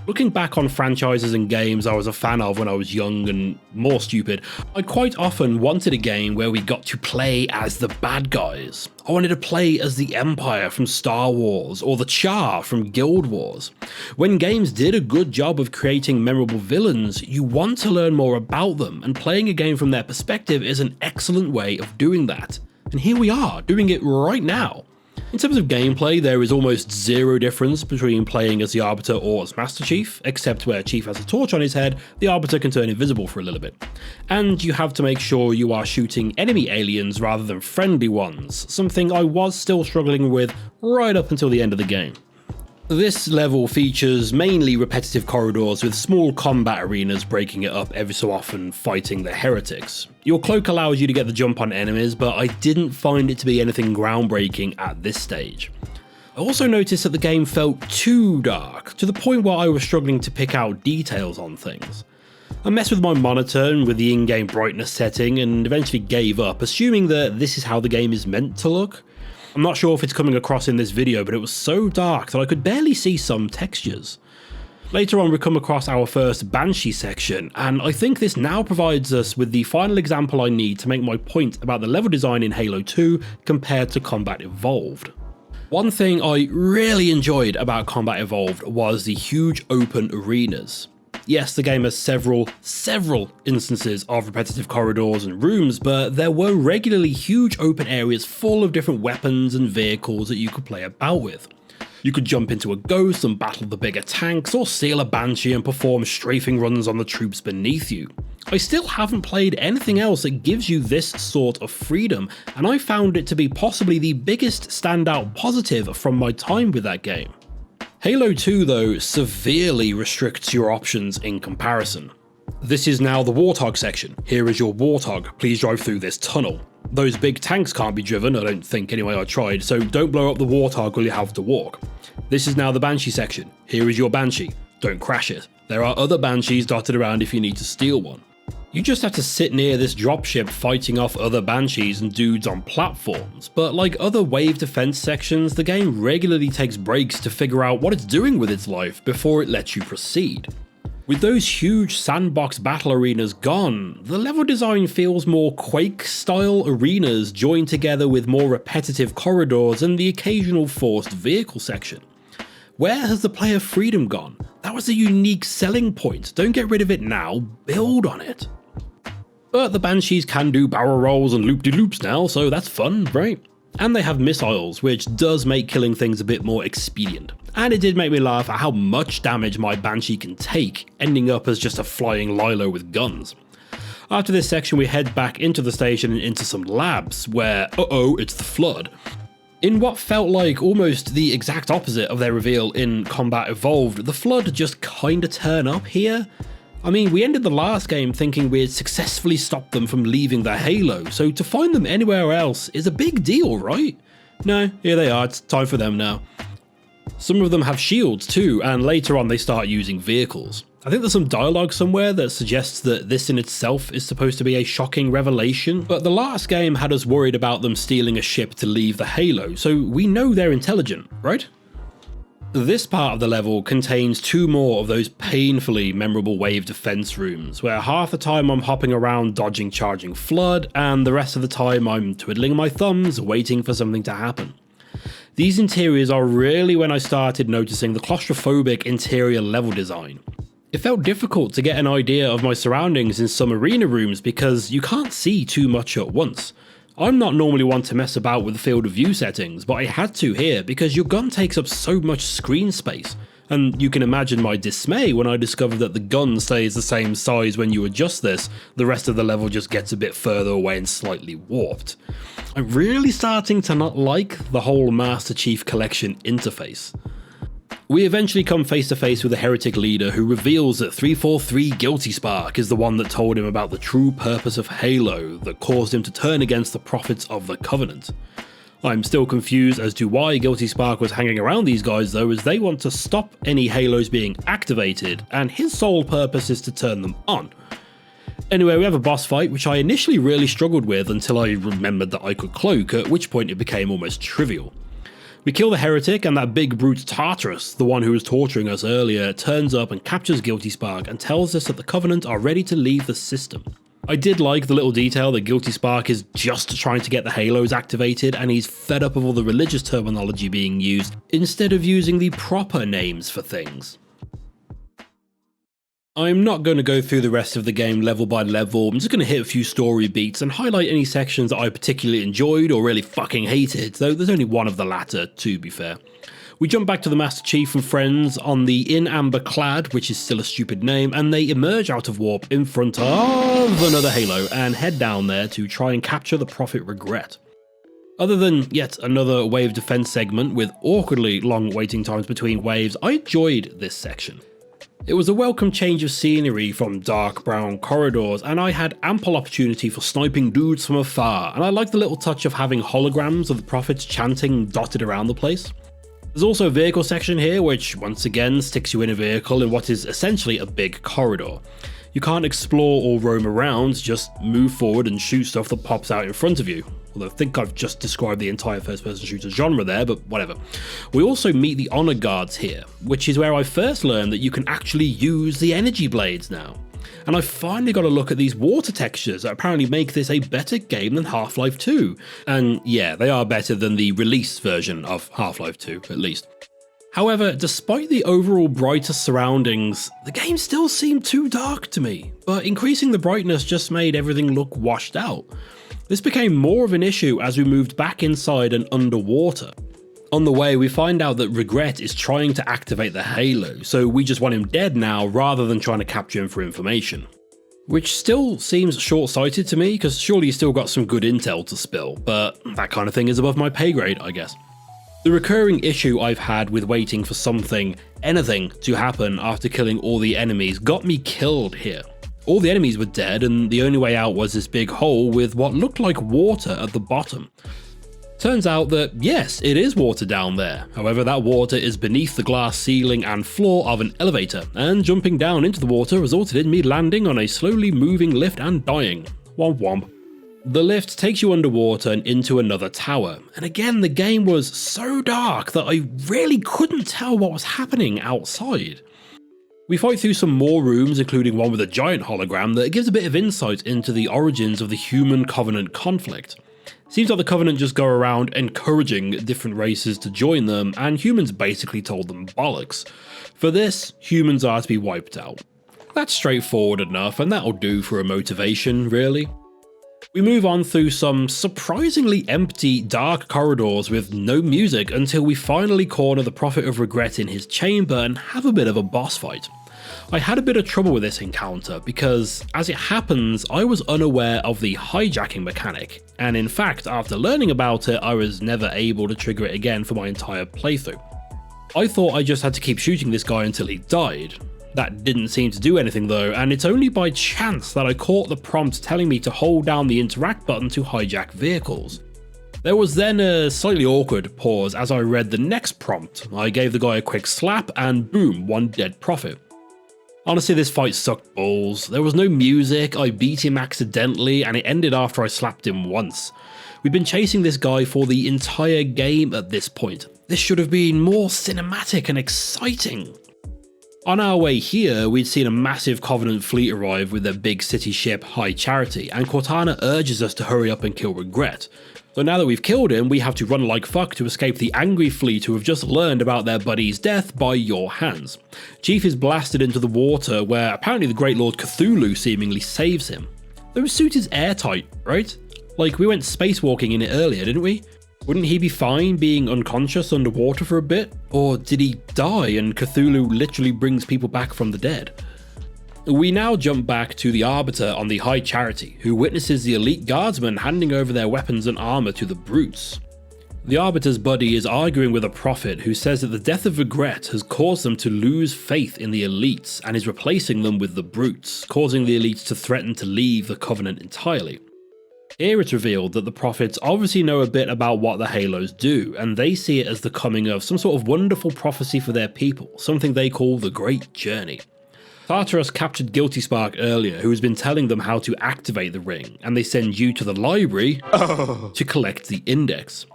Looking back on franchises and games I was a fan of when I was young and more stupid, I quite often wanted a game where we got to play as the bad guys. I wanted to play as the Empire from Star Wars or the Char from Guild Wars. When games did a good job of creating memorable villains, you want to learn more about them, and playing a game from their perspective is an excellent way of doing that. And here we are, doing it right now. In terms of gameplay, there is almost zero difference between playing as the Arbiter or as Master Chief, except where Chief has a torch on his head, the Arbiter can turn invisible for a little bit. And you have to make sure you are shooting enemy aliens rather than friendly ones, something I was still struggling with right up until the end of the game. This level features mainly repetitive corridors with small combat arenas breaking it up every so often fighting the heretics. Your cloak allows you to get the jump on enemies, but I didn't find it to be anything groundbreaking at this stage. I also noticed that the game felt too dark, to the point where I was struggling to pick out details on things. I messed with my monitor and with the in-game brightness setting and eventually gave up, assuming that this is how the game is meant to look. I'm not sure if it's coming across in this video, but it was so dark that I could barely see some textures. Later on we come across our first Banshee section, and I think this now provides us with the final example I need to make my point about the level design in Halo 2 compared to Combat Evolved. One thing I really enjoyed about Combat Evolved was the huge open arenas. Yes, the game has several instances of repetitive corridors and rooms, but there were regularly huge open areas full of different weapons and vehicles that you could play about with. You could jump into a ghost and battle the bigger tanks, or steal a Banshee and perform strafing runs on the troops beneath you. I still haven't played anything else that gives you this sort of freedom, and I found it to be possibly the biggest standout positive from my time with that game. Halo 2 though severely restricts your options in comparison. This is now the Warthog section. Here is your Warthog, please drive through this tunnel. Those big tanks can't be driven, I don't think anyway, I tried, so don't blow up the Warthog or you have to walk. This is now the Banshee section. Here is your Banshee, don't crash it. There are other Banshees dotted around if you need to steal one. You just have to sit near this dropship fighting off other Banshees and dudes on platforms, but like other wave defense sections, the game regularly takes breaks to figure out what it's doing with its life before it lets you proceed. With those huge sandbox battle arenas gone, the level design feels more Quake-style arenas joined together with more repetitive corridors and the occasional forced vehicle section. Where has the player freedom gone? That was a unique selling point, don't get rid of it now, build on it. But the Banshees can do barrel rolls and loop-de-loops now, so that's fun, right? And they have missiles, which does make killing things a bit more expedient. And it did make me laugh at how much damage my Banshee can take, ending up as just a flying Lilo with guns. After this section we head back into the station and into some labs, where, it's the Flood. In what felt like almost the exact opposite of their reveal in Combat Evolved, the Flood just kinda turn up here. I mean, we ended the last game thinking we had successfully stopped them from leaving their Halo, so to find them anywhere else is a big deal, right? No, here they are, it's time for them now. Some of them have shields too, and later on they start using vehicles. I think there's some dialogue somewhere that suggests that this in itself is supposed to be a shocking revelation, but the last game had us worried about them stealing a ship to leave the Halo, so we know they're intelligent, right? This part of the level contains two more of those painfully memorable wave defense rooms, where half the time I'm hopping around dodging charging Flood, and the rest of the time I'm twiddling my thumbs waiting for something to happen. These interiors are really when I started noticing the claustrophobic interior level design. It felt difficult to get an idea of my surroundings in some arena rooms because you can't see too much at once. I'm not normally one to mess about with the field of view settings, but I had to here because your gun takes up so much screen space. And you can imagine my dismay when I discovered that the gun stays the same size when you adjust this, the rest of the level just gets a bit further away and slightly warped. I'm really starting to not like the whole Master Chief Collection interface. We eventually come face to face with a heretic leader who reveals that 343 Guilty Spark is the one that told him about the true purpose of Halo that caused him to turn against the prophets of the Covenant. I'm still confused as to why Guilty Spark was hanging around these guys though, as they want to stop any Halos being activated, and his sole purpose is to turn them on. Anyway, we have a boss fight, which I initially really struggled with until I remembered that I could cloak, at which point it became almost trivial. We kill the heretic, and that big brute Tartarus, the one who was torturing us earlier, turns up and captures Guilty Spark and tells us that the Covenant are ready to leave the system. I did like the little detail that Guilty Spark is just trying to get the Halos activated, and he's fed up of all the religious terminology being used instead of using the proper names for things. I'm not going to go through the rest of the game level by level. I'm just going to hit a few story beats and highlight any sections that I particularly enjoyed or really fucking hated, though there's only one of the latter, to be fair. We jump back to the Master Chief and friends on the In Amber Clad, which is still a stupid name, and they emerge out of warp in front of another Halo and head down there to try and capture the Prophet Regret. Other than yet another wave defense segment with awkwardly long waiting times between waves, I enjoyed this section. It was a welcome change of scenery from dark brown corridors, and I had ample opportunity for sniping dudes from afar, and I like the little touch of having holograms of the prophets chanting dotted around the place. There's also a vehicle section here, which once again sticks you in a vehicle in what is essentially a big corridor. You can't explore or roam around, just move forward and shoot stuff that pops out in front of you. Although I think I've just described the entire first-person shooter genre there, but whatever. We also meet the honor guards here, which is where I first learned that you can actually use the energy blades now. And I finally got a look at these water textures that apparently make this a better game than Half-Life 2. And yeah, they are better than the released version of Half-Life 2, at least. However, despite the overall brighter surroundings, the game still seemed too dark to me, but increasing the brightness just made everything look washed out. This became more of an issue as we moved back inside and underwater. On the way, we find out that Regret is trying to activate the Halo, so we just want him dead now rather than trying to capture him for information. Which still seems short-sighted to me, because surely he's still got some good intel to spill, but that kind of thing is above my pay grade, I guess. The recurring issue I've had with waiting for something, anything, to happen after killing all the enemies got me killed here. All the enemies were dead, and the only way out was this big hole with what looked like water at the bottom. Turns out that yes, it is water down there, however that water is beneath the glass ceiling and floor of an elevator, and jumping down into the water resulted in me landing on a slowly moving lift and dying. Womp womp. The lift takes you underwater and into another tower, and again the game was so dark that I really couldn't tell what was happening outside. We fight through some more rooms, including one with a giant hologram that gives a bit of insight into the origins of the human-Covenant conflict. Seems like the Covenant just go around encouraging different races to join them, and humans basically told them bollocks. For this, humans are to be wiped out. That's straightforward enough, and that'll do for a motivation, really. We move on through some surprisingly empty, dark corridors with no music until we finally corner the Prophet of Regret in his chamber and have a bit of a boss fight. I had a bit of trouble with this encounter because, as it happens, I was unaware of the hijacking mechanic, and in fact, after learning about it, I was never able to trigger it again for my entire playthrough. I thought I just had to keep shooting this guy until he died. That didn't seem to do anything though, and it's only by chance that I caught the prompt telling me to hold down the interact button to hijack vehicles. There was then a slightly awkward pause as I read the next prompt. I gave the guy a quick slap and boom, one dead Prophet. Honestly, this fight sucked balls. There was no music, I beat him accidentally, and it ended after I slapped him once. We've been chasing this guy for the entire game at this point. This should have been more cinematic and exciting. On our way here, we'd seen a massive Covenant fleet arrive with their big city ship High Charity, and Cortana urges us to hurry up and kill Regret. So now that we've killed him, we have to run like fuck to escape the angry fleet who have just learned about their buddy's death by your hands. Chief is blasted into the water where apparently the Great Lord Cthulhu seemingly saves him. Though his suit is airtight, right? Like, we went spacewalking in it earlier, didn't we? Wouldn't he be fine being unconscious underwater for a bit? Or did he die and Cthulhu literally brings people back from the dead? We now jump back to the Arbiter on the High Charity, who witnesses the elite guardsmen handing over their weapons and armor to the brutes. The Arbiter's buddy is arguing with a prophet who says that the death of regret has caused them to lose faith in the elites and is replacing them with the brutes, causing the elites to threaten to leave the Covenant entirely. Here it's revealed that the prophets obviously know a bit about what the Halos do, and they see it as the coming of some sort of wonderful prophecy for their people, something they call the Great Journey. Tartarus captured Guilty Spark earlier, who has been telling them how to activate the ring, and they send you to the library to collect the index.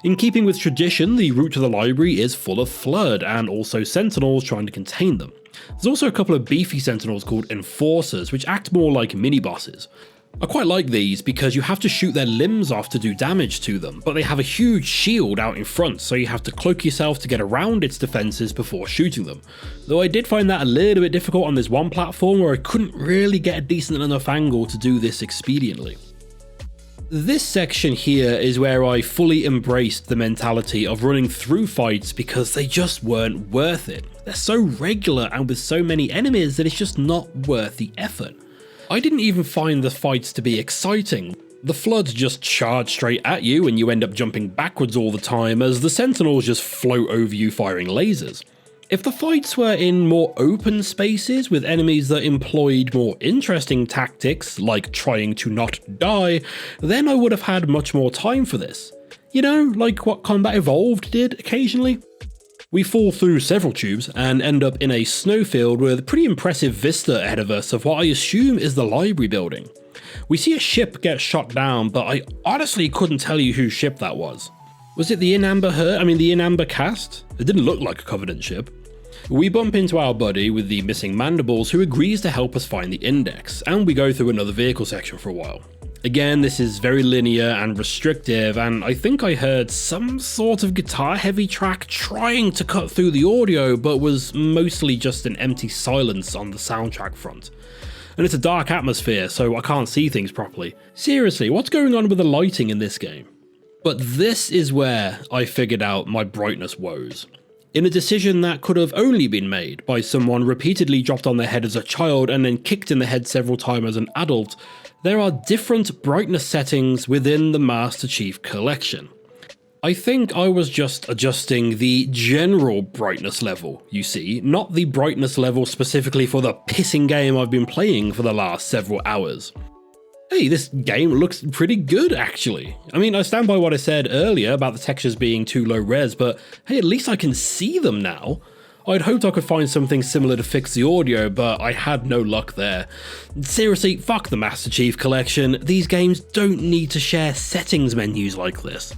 In keeping with tradition, the route to the library is full of Flood and also Sentinels trying to contain them. There's also a couple of beefy Sentinels called Enforcers, which act more like mini-bosses. I quite like these because you have to shoot their limbs off to do damage to them, but they have a huge shield out in front, so you have to cloak yourself to get around its defenses before shooting them. Though I did find that a little bit difficult on this one platform where I couldn't really get a decent enough angle to do this expediently. This section here is where I fully embraced the mentality of running through fights because they just weren't worth it. They're so regular and with so many enemies that it's just not worth the effort. I didn't even find the fights to be exciting. The Floods just charge straight at you and you end up jumping backwards all the time as the Sentinels just float over you firing lasers. If the fights were in more open spaces with enemies that employed more interesting tactics, like trying to not die, then I would have had much more time for this. You know, like what Combat Evolved did occasionally? We fall through several tubes and end up in a snowfield with a pretty impressive vista ahead of us of what I assume is the library building. We see a ship get shot down, but I honestly couldn't tell you whose ship that was. Was it the In Amber cast? It didn't look like a Covenant ship. We bump into our buddy with the missing mandibles who agrees to help us find the index, and we go through another vehicle section for a while. Again, this is very linear and restrictive, and I think I heard some sort of guitar-heavy track trying to cut through the audio, but was mostly just an empty silence on the soundtrack front. And it's a dark atmosphere, so I can't see things properly. Seriously, what's going on with the lighting in this game? But this is where I figured out my brightness woes. In a decision that could have only been made by someone repeatedly dropped on their head as a child and then kicked in the head several times as an adult, there are different brightness settings within the Master Chief Collection. I think I was just adjusting the general brightness level, you see, not the brightness level specifically for the pissing game I've been playing for the last several hours. Hey, this game looks pretty good actually. I mean, I stand by what I said earlier about the textures being too low res, but hey, at least I can see them now. I'd hoped I could find something similar to fix the audio, but I had no luck there. Seriously, fuck the Master Chief Collection. These games don't need to share settings menus like this.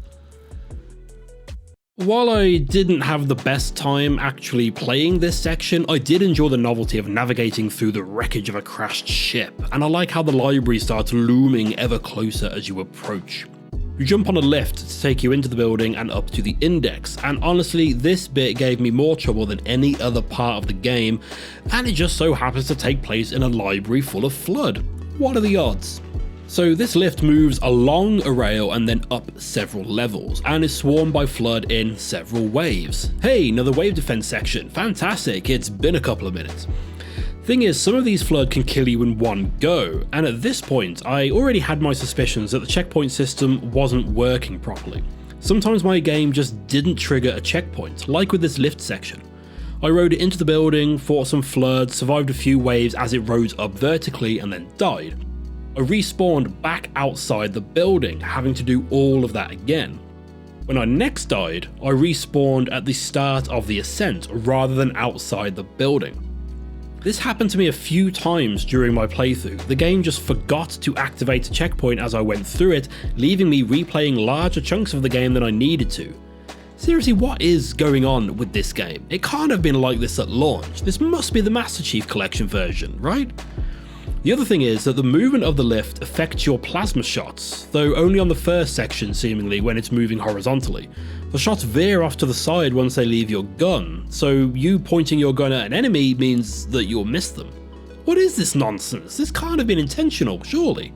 While I didn't have the best time actually playing this section, I did enjoy the novelty of navigating through the wreckage of a crashed ship, and I like how the library starts looming ever closer as you approach. You jump on a lift to take you into the building and up to the index, and honestly this bit gave me more trouble than any other part of the game, and it just so happens to take place in a library full of Flood. What are the odds? So this lift moves along a rail and then up several levels, and is swarmed by Flood in several waves. Hey, another wave defense section, fantastic, it's been a couple of minutes. Thing is, some of these Flood can kill you in one go, and at this point I already had my suspicions that the checkpoint system wasn't working properly. Sometimes my game just didn't trigger a checkpoint, like with this lift section. I rode it into the building, fought some Flood, survived a few waves as it rose up vertically, and then died. I respawned back outside the building, having to do all of that again. When I next died, I respawned at the start of the ascent rather than outside the building. This happened to me a few times during my playthrough. The game just forgot to activate a checkpoint as I went through it, leaving me replaying larger chunks of the game than I needed to. Seriously, what is going on with this game? It can't have been like this at launch. This must be the Master Chief Collection version, right? The other thing is that the movement of the lift affects your plasma shots, though only on the first section seemingly when it's moving horizontally. The shots veer off to the side once they leave your gun, so you pointing your gun at an enemy means that you'll miss them. What is this nonsense? This can't have been intentional, surely.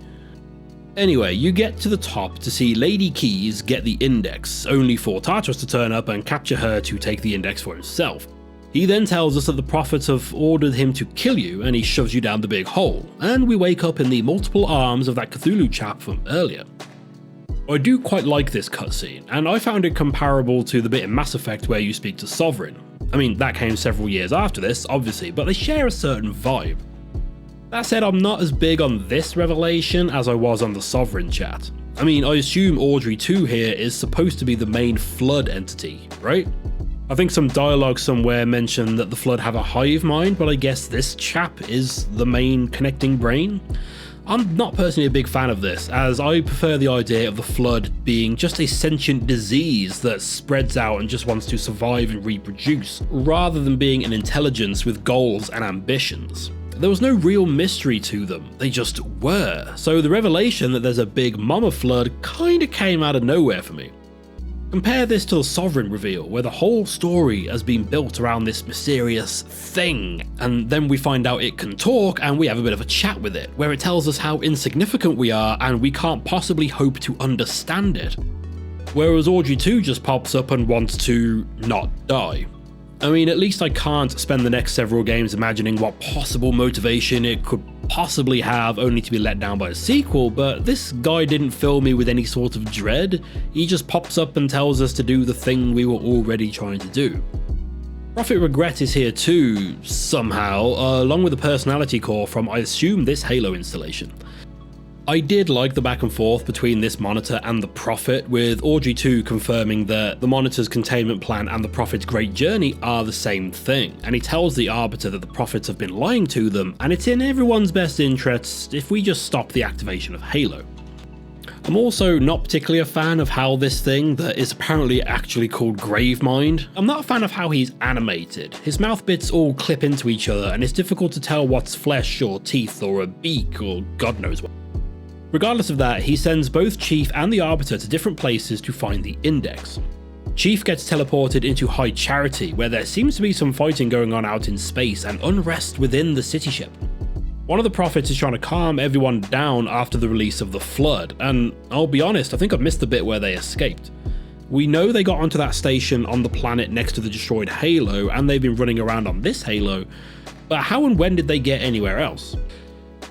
Anyway, you get to the top to see Lady Keys get the index, only for Tartarus to turn up and capture her to take the index for himself. He then tells us that the prophets have ordered him to kill you, and he shoves you down the big hole, and we wake up in the multiple arms of that Cthulhu chap from earlier. I do quite like this cutscene, and I found it comparable to the bit in Mass Effect where you speak to Sovereign. I mean, that came several years after this, obviously, but they share a certain vibe. That said, I'm not as big on this revelation as I was on the Sovereign chat. I mean, I assume Audrey 2 here is supposed to be the main Flood entity, right? I think some dialogue somewhere mentioned that the Flood have a hive mind, but I guess this chap is the main connecting brain? I'm not personally a big fan of this, as I prefer the idea of the Flood being just a sentient disease that spreads out and just wants to survive and reproduce, rather than being an intelligence with goals and ambitions. There was no real mystery to them, they just were, so the revelation that there's a big Mama Flood kinda came out of nowhere for me. Compare this to the Sovereign reveal, where the whole story has been built around this mysterious thing, and then we find out it can talk and we have a bit of a chat with it, where it tells us how insignificant we are and we can't possibly hope to understand it. Whereas Audrey 2 just pops up and wants to not die. I mean, at least I can't spend the next several games imagining what possible motivation it could possibly have only to be let down by a sequel, but this guy didn't fill me with any sort of dread. He just pops up and tells us to do the thing we were already trying to do. Prophet Regret is here too, somehow, along with a personality core from, I assume, this Halo installation. I did like the back and forth between this monitor and the Prophet, with Audrey 2 confirming that the monitor's containment plan and the Prophet's great journey are the same thing, and he tells the Arbiter that the Prophets have been lying to them, and it's in everyone's best interests if we just stop the activation of Halo. I'm also not particularly a fan of how this thing, that is apparently actually called Gravemind, I'm not a fan of how he's animated. His mouth bits all clip into each other, and it's difficult to tell what's flesh or teeth or a beak or God knows what. Regardless of that, he sends both Chief and the Arbiter to different places to find the index. Chief gets teleported into High Charity, where there seems to be some fighting going on out in space and unrest within the city ship. One of the Prophets is trying to calm everyone down after the release of the Flood, and I'll be honest, I think I've missed the bit where they escaped. We know they got onto that station on the planet next to the destroyed Halo, and they've been running around on this Halo, but how and when did they get anywhere else?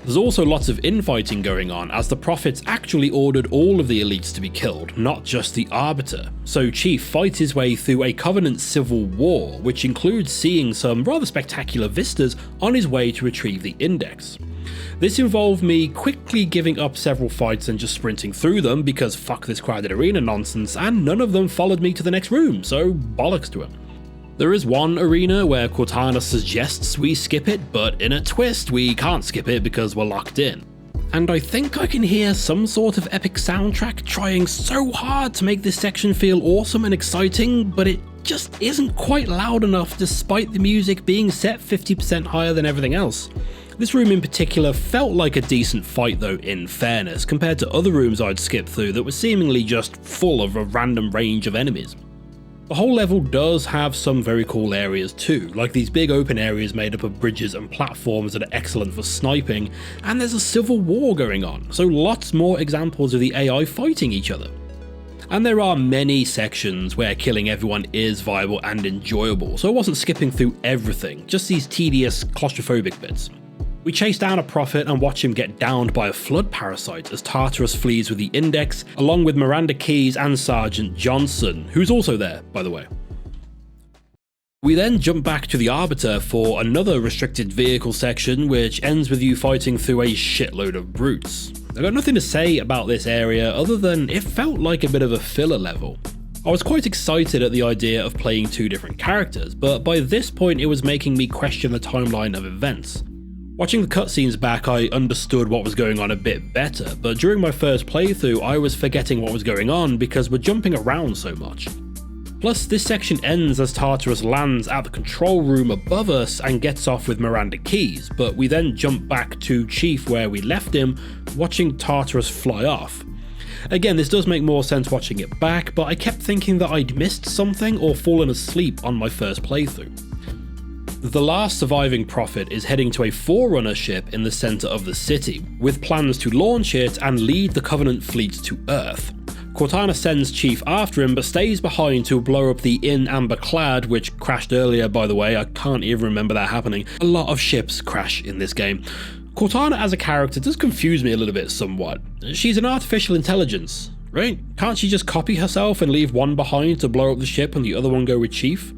There's also lots of infighting going on, as the Prophets actually ordered all of the elites to be killed, not just the Arbiter. So Chief fights his way through a Covenant Civil War, which includes seeing some rather spectacular vistas on his way to retrieve the index. This involved me quickly giving up several fights and just sprinting through them because fuck this crowded arena nonsense, and none of them followed me to the next room, so bollocks to him. There is one arena where Cortana suggests we skip it, but in a twist we can't skip it because we're locked in. And I think I can hear some sort of epic soundtrack trying so hard to make this section feel awesome and exciting, but it just isn't quite loud enough despite the music being set 50% higher than everything else. This room in particular felt like a decent fight though, in fairness, compared to other rooms I'd skipped through that were seemingly just full of a random range of enemies. The whole level does have some very cool areas too, like these big open areas made up of bridges and platforms that are excellent for sniping, and there's a civil war going on, so lots more examples of the AI fighting each other. And there are many sections where killing everyone is viable and enjoyable, so I wasn't skipping through everything, just these tedious claustrophobic bits. We chase down a Prophet and watch him get downed by a flood parasite as Tartarus flees with the index, along with Miranda Keyes and Sergeant Johnson, who's also there, by the way. We then jump back to the Arbiter for another restricted vehicle section, which ends with you fighting through a shitload of brutes. I got nothing to say about this area other than it felt like a bit of a filler level. I was quite excited at the idea of playing two different characters, but by this point it was making me question the timeline of events. Watching the cutscenes back, I understood what was going on a bit better, but during my first playthrough I was forgetting what was going on because we're jumping around so much. Plus, this section ends as Tartarus lands at the control room above us and gets off with Miranda Keyes, but we then jump back to Chief where we left him, watching Tartarus fly off. Again, this does make more sense watching it back, but I kept thinking that I'd missed something or fallen asleep on my first playthrough. The last surviving Prophet is heading to a Forerunner ship in the center of the city, with plans to launch it and lead the Covenant fleet to Earth. Cortana sends Chief after him, but stays behind to blow up the In Amber Clad, which crashed earlier, by the way. I can't even remember that happening. A lot of ships crash in this game. Cortana as a character does confuse me a little bit somewhat. She's an artificial intelligence, right? Can't she just copy herself and leave one behind to blow up the ship and the other one go with Chief?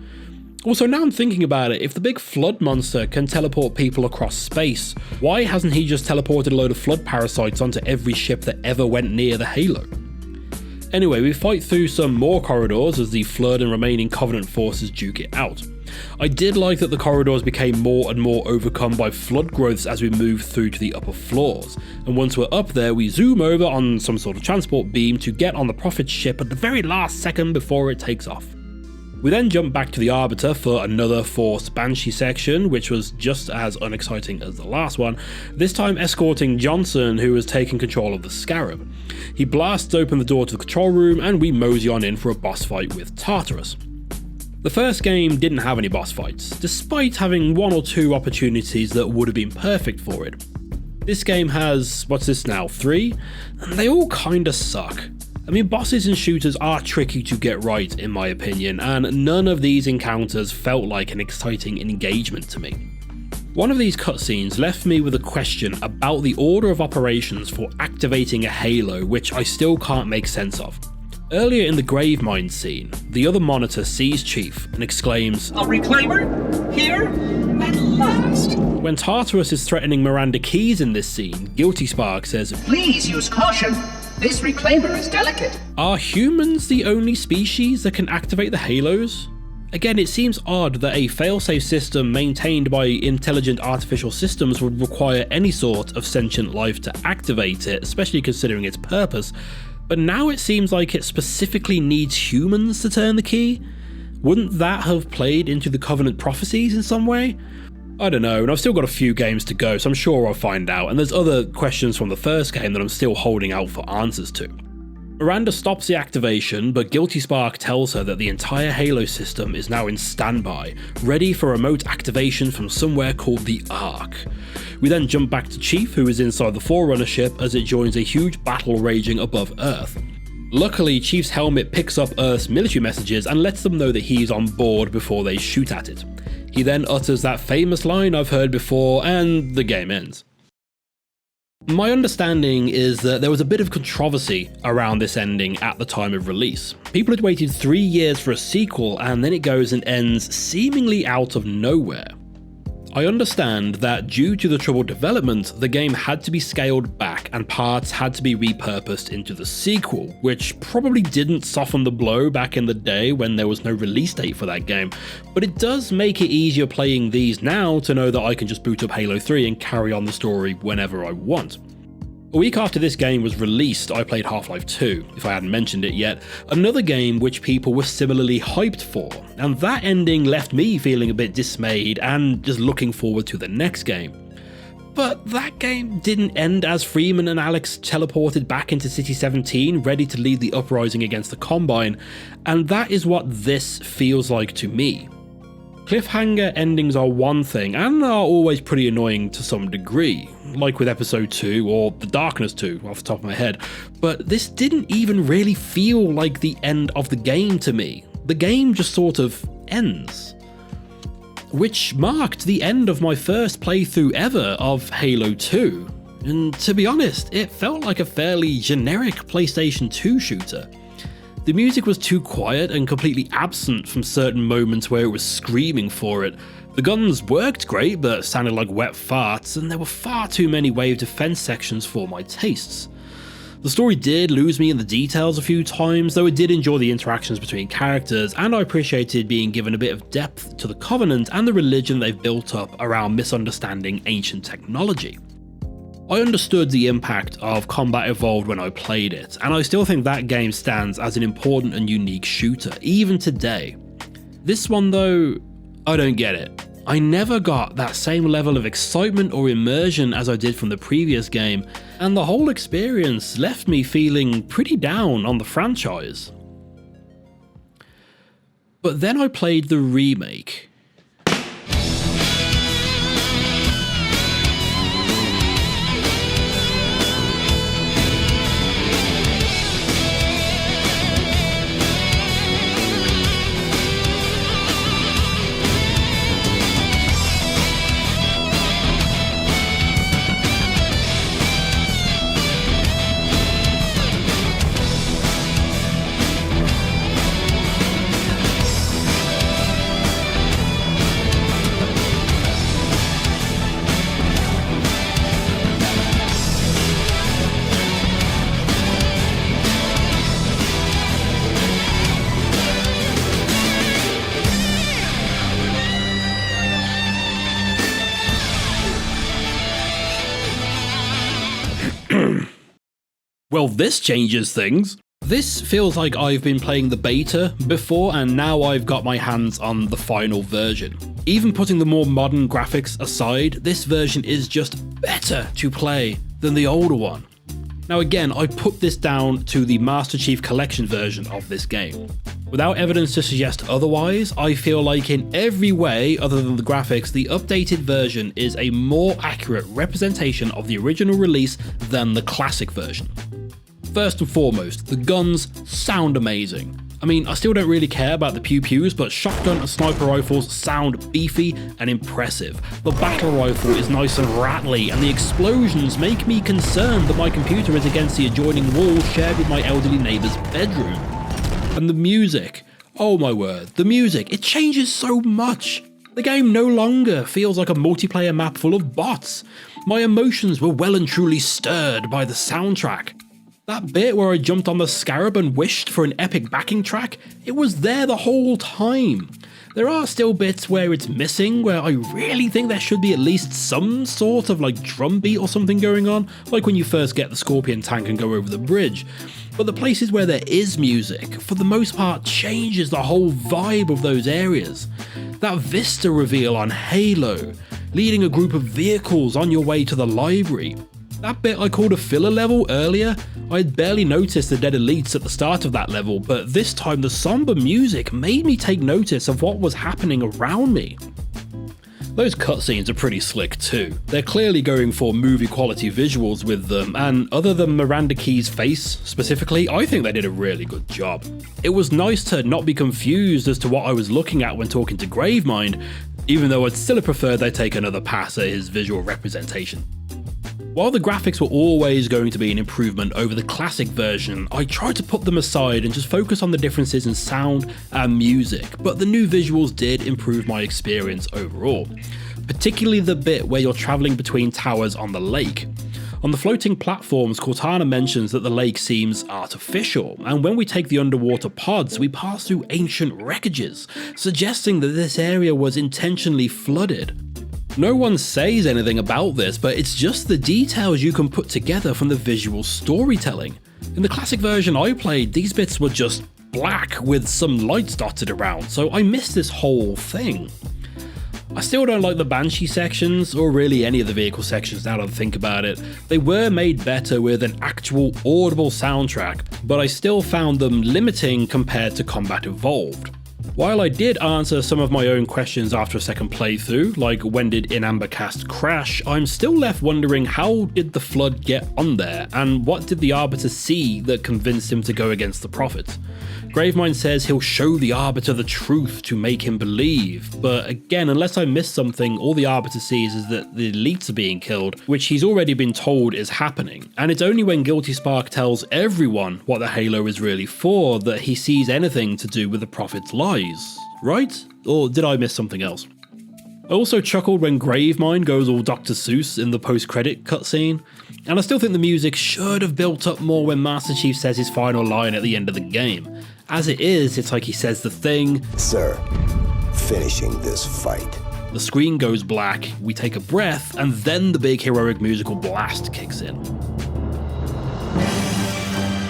Also, now I'm thinking about it, if the big flood monster can teleport people across space, why hasn't he just teleported a load of flood parasites onto every ship that ever went near the Halo? Anyway, we fight through some more corridors as the Flood and remaining Covenant forces duke it out. I did like that the corridors became more and more overcome by flood growths as we moved through to the upper floors, and once we're up there we zoom over on some sort of transport beam to get on the Prophet's ship at the very last second before it takes off. We then jump back to the Arbiter for another Force Banshee section, which was just as unexciting as the last one, this time escorting Johnson, who has taken control of the Scarab. He blasts open the door to the control room and we mosey on in for a boss fight with Tartarus. The first game didn't have any boss fights, despite having one or two opportunities that would have been perfect for it. This game has, what's this now, 3? And they all kinda suck. I mean, bosses in shooters are tricky to get right in my opinion, and none of these encounters felt like an exciting engagement to me. One of these cutscenes left me with a question about the order of operations for activating a Halo, which I still can't make sense of. Earlier in the Gravemind scene, the other monitor sees Chief and exclaims, "A reclaimer? Here? At last!" When Tartarus is threatening Miranda Keys in this scene, Guilty Spark says, "Please use caution. This reclaimer is delicate." Are humans the only species that can activate the Halos? Again, it seems odd that a failsafe system maintained by intelligent artificial systems would require any sort of sentient life to activate it, especially considering its purpose, but now it seems like it specifically needs humans to turn the key? Wouldn't that have played into the Covenant prophecies in some way? I don't know, and I've still got a few games to go, so I'm sure I'll find out, and there's other questions from the first game that I'm still holding out for answers to. Miranda stops the activation, but Guilty Spark tells her that the entire Halo system is now in standby, ready for remote activation from somewhere called the Ark. We then jump back to Chief, who is inside the Forerunner ship as it joins a huge battle raging above Earth. Luckily, Chief's helmet picks up Earth's military messages and lets them know that he's on board before they shoot at it. He then utters that famous line I've heard before, and the game ends. My understanding is that there was a bit of controversy around this ending at the time of release. People had waited 3 years for a sequel, and then it goes and ends seemingly out of nowhere. I understand that due to the troubled development, the game had to be scaled back and parts had to be repurposed into the sequel, which probably didn't soften the blow back in the day when there was no release date for that game, but it does make it easier playing these now to know that I can just boot up Halo 3 and carry on the story whenever I want. A week after this game was released, I played Half-Life 2, if I hadn't mentioned it yet, another game which people were similarly hyped for, and that ending left me feeling a bit dismayed and just looking forward to the next game. But that game didn't end as Freeman and Alex teleported back into City 17, ready to lead the uprising against the Combine, and that is what this feels like to me. Cliffhanger endings are one thing, and are always pretty annoying to some degree, like with Episode 2 or The Darkness 2 off the top of my head, but this didn't even really feel like the end of the game to me. The game just sort of ends. Which marked the end of my first playthrough ever of Halo 2, and to be honest, it felt like a fairly generic PlayStation 2 shooter. The music was too quiet and completely absent from certain moments where it was screaming for it. The guns worked great but sounded like wet farts, and there were far too many wave defense sections for my tastes. The story did lose me in the details a few times, though I did enjoy the interactions between characters, and I appreciated being given a bit of depth to the Covenant and the religion they've built up around misunderstanding ancient technology. I understood the impact of Combat Evolved when I played it, and I still think that game stands as an important and unique shooter, even today. This one though, I don't get it. I never got that same level of excitement or immersion as I did from the previous game, and the whole experience left me feeling pretty down on the franchise. But then I played the remake. Well, this changes things. This feels like I've been playing the beta before and now I've got my hands on the final version. Even putting the more modern graphics aside, this version is just better to play than the older one. Now again, I put this down to the Master Chief Collection version of this game. Without evidence to suggest otherwise, I feel like in every way other than the graphics, the updated version is a more accurate representation of the original release than the classic version. First and foremost, the guns sound amazing. I mean, I still don't really care about the pew-pews, but shotgun and sniper rifles sound beefy and impressive. The battle rifle is nice and rattly, and the explosions make me concerned that my computer is against the adjoining wall shared with my elderly neighbour's bedroom. And the music, oh my word, the music, it changes so much. The game no longer feels like a multiplayer map full of bots. My emotions were well and truly stirred by the soundtrack. That bit where I jumped on the scarab and wished for an epic backing track, it was there the whole time. There are still bits where it's missing, where I really think there should be at least some sort of like drum beat or something going on, like when you first get the Scorpion tank and go over the bridge. But the places where there is music, for the most part, changes the whole vibe of those areas. That Vista reveal on Halo, leading a group of vehicles on your way to the library. That bit I called a filler level earlier, I had barely noticed the dead elites at the start of that level, but this time the somber music made me take notice of what was happening around me. Those cutscenes are pretty slick too. They're clearly going for movie quality visuals with them, and other than Miranda Keyes' face specifically, I think they did a really good job. It was nice to not be confused as to what I was looking at when talking to Gravemind, even though I'd still have preferred they take another pass at his visual representation. While the graphics were always going to be an improvement over the classic version, I tried to put them aside and just focus on the differences in sound and music, but the new visuals did improve my experience overall, particularly the bit where you're travelling between towers on the lake. On the floating platforms, Cortana mentions that the lake seems artificial, and when we take the underwater pods, we pass through ancient wreckages, suggesting that this area was intentionally flooded. No one says anything about this, but it's just the details you can put together from the visual storytelling. In the classic version I played, these bits were just black with some lights dotted around, so I missed this whole thing. I still don't like the Banshee sections, or really any of the vehicle sections now that I think about it. They were made better with an actual audible soundtrack, but I still found them limiting compared to Combat Evolved. While I did answer some of my own questions after a second playthrough, like when did In Amber Cast crash, I'm still left wondering how did the Flood get on there, and what did the Arbiter see that convinced him to go against the Prophet? Gravemind says he'll show the Arbiter the truth to make him believe, but again, unless I missed something, all the Arbiter sees is that the elites are being killed, which he's already been told is happening, and it's only when Guilty Spark tells everyone what the Halo is really for that he sees anything to do with the Prophet's lies, right? Or did I miss something else? I also chuckled when Gravemind goes all Dr. Seuss in the post-credit cutscene, and I still think the music should have built up more when Master Chief says his final line at the end of the game. As it is, it's like he says the thing, Sir, finishing this fight. The screen goes black, we take a breath, and then the big heroic musical blast kicks in.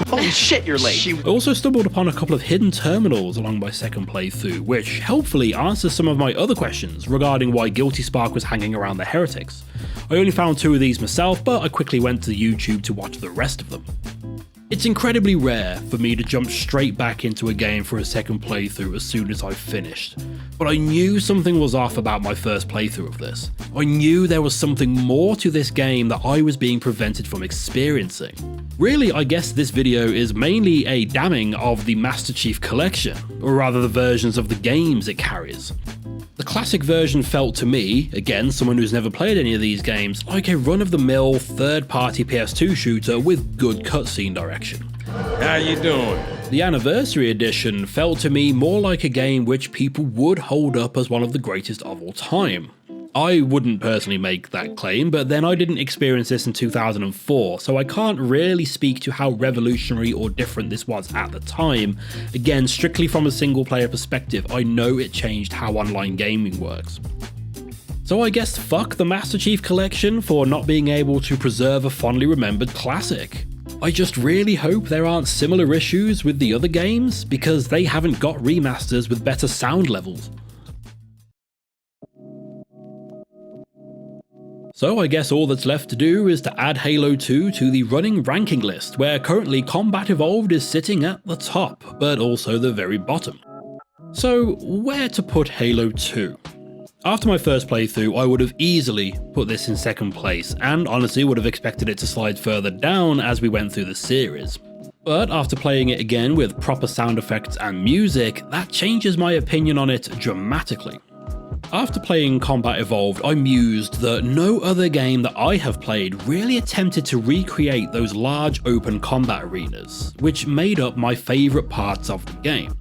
Holy shit, you're late. I also stumbled upon a couple of hidden terminals along my second playthrough, which helpfully answers some of my other questions regarding why Guilty Spark was hanging around the heretics. I only found 2 of these myself, but I quickly went to YouTube to watch the rest of them. It's incredibly rare for me to jump straight back into a game for a second playthrough as soon as I've finished, but I knew something was off about my first playthrough of this. I knew there was something more to this game that I was being prevented from experiencing. Really, I guess this video is mainly a damning of the Master Chief Collection, or rather the versions of the games it carries. The classic version felt to me, again someone who's never played any of these games, like a run-of-the-mill third-party PS2 shooter with good cutscene direction. How you doing? The Anniversary Edition felt to me more like a game which people would hold up as one of the greatest of all time. I wouldn't personally make that claim, but then I didn't experience this in 2004, so I can't really speak to how revolutionary or different this was at the time. Again, strictly from a single player perspective, I know it changed how online gaming works. So I guess fuck the Master Chief Collection for not being able to preserve a fondly remembered classic. I just really hope there aren't similar issues with the other games, because they haven't got remasters with better sound levels. So I guess all that's left to do is to add Halo 2 to the running ranking list, where currently Combat Evolved is sitting at the top, but also the very bottom. So where to put Halo 2? After my first playthrough, I would have easily put this in second place, and honestly would have expected it to slide further down as we went through the series. But after playing it again with proper sound effects and music, that changes my opinion on it dramatically. After playing Combat Evolved, I mused that no other game that I have played really attempted to recreate those large open combat arenas, which made up my favourite parts of the game.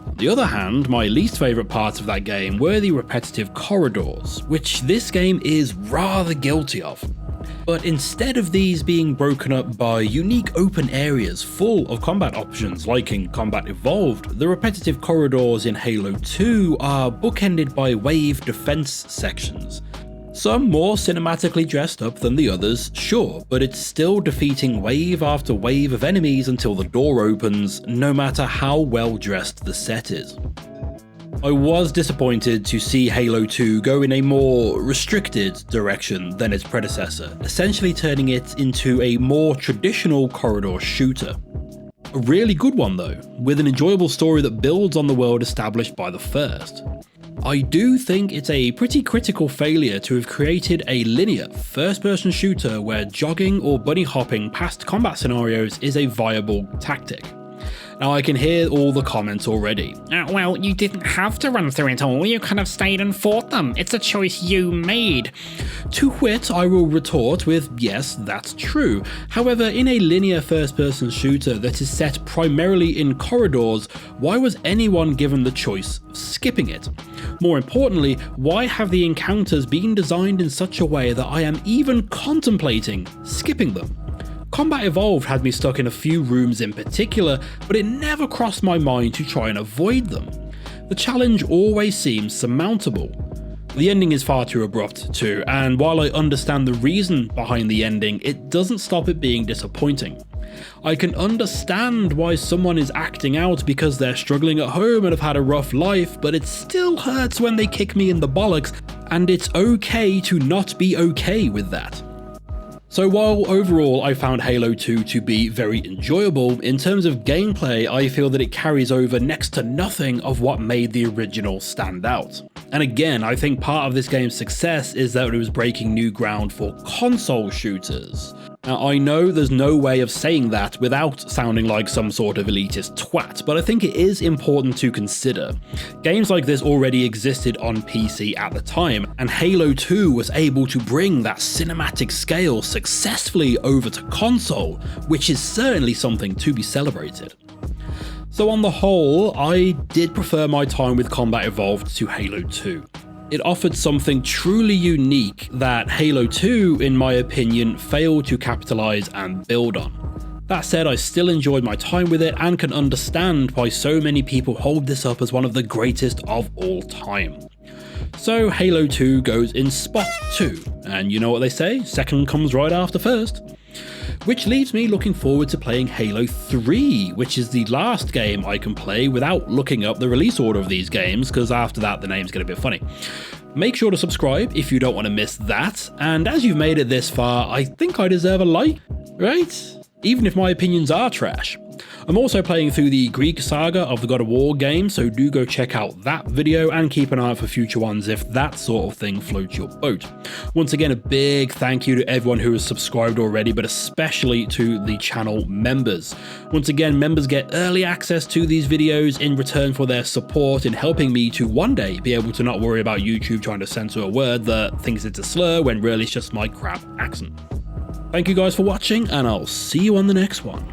On the other hand, my least favourite parts of that game were the repetitive corridors, which this game is rather guilty of. But instead of these being broken up by unique open areas full of combat options like in Combat Evolved, the repetitive corridors in Halo 2 are bookended by wave defense sections. Some more cinematically dressed up than the others, sure, but it's still defeating wave after wave of enemies until the door opens, no matter how well dressed the set is. I was disappointed to see Halo 2 go in a more restricted direction than its predecessor, essentially turning it into a more traditional corridor shooter. A really good one though, with an enjoyable story that builds on the world established by the first. I do think it's a pretty critical failure to have created a linear first-person shooter where jogging or bunny hopping past combat scenarios is a viable tactic. Now I can hear all the comments already. Well, you didn't have to run through it all, you could have stayed and fought them. It's a choice you made. To which I will retort with, yes, that's true. However, in a linear first-person shooter that is set primarily in corridors, why was anyone given the choice of skipping it? More importantly, why have the encounters been designed in such a way that I am even contemplating skipping them? Combat Evolved had me stuck in a few rooms in particular, but it never crossed my mind to try and avoid them. The challenge always seems surmountable. The ending is far too abrupt too, and while I understand the reason behind the ending, it doesn't stop it being disappointing. I can understand why someone is acting out because they're struggling at home and have had a rough life, but it still hurts when they kick me in the bollocks, and it's okay to not be okay with that. So while overall I found Halo 2 to be very enjoyable, in terms of gameplay I feel that it carries over next to nothing of what made the original stand out. And again, I think part of this game's success is that it was breaking new ground for console shooters. Now I know there's no way of saying that without sounding like some sort of elitist twat, but I think it is important to consider. Games like this already existed on PC at the time, and Halo 2 was able to bring that cinematic scale successfully over to console, which is certainly something to be celebrated. So on the whole, I did prefer my time with Combat Evolved to Halo 2. It offered something truly unique that Halo 2, in my opinion, failed to capitalize and build on. That said, I still enjoyed my time with it and can understand why so many people hold this up as one of the greatest of all time. So Halo 2 goes in spot 2, and you know what they say, second comes right after first. Which leaves me looking forward to playing Halo 3, which is the last game I can play without looking up the release order of these games, because after that the name's going to be funny. Make sure to subscribe if you don't want to miss that, and as you've made it this far, I think I deserve a like, right? Even if my opinions are trash. I'm also playing through the Greek saga of the God of War game, so do go check out that video and keep an eye out for future ones if that sort of thing floats your boat. Once again, a big thank you to everyone who has subscribed already, but especially to the channel members. Once again, members get early access to these videos in return for their support in helping me to one day be able to not worry about YouTube trying to censor a word that thinks it's a slur when really it's just my crap accent. Thank you guys for watching, and I'll see you on the next one.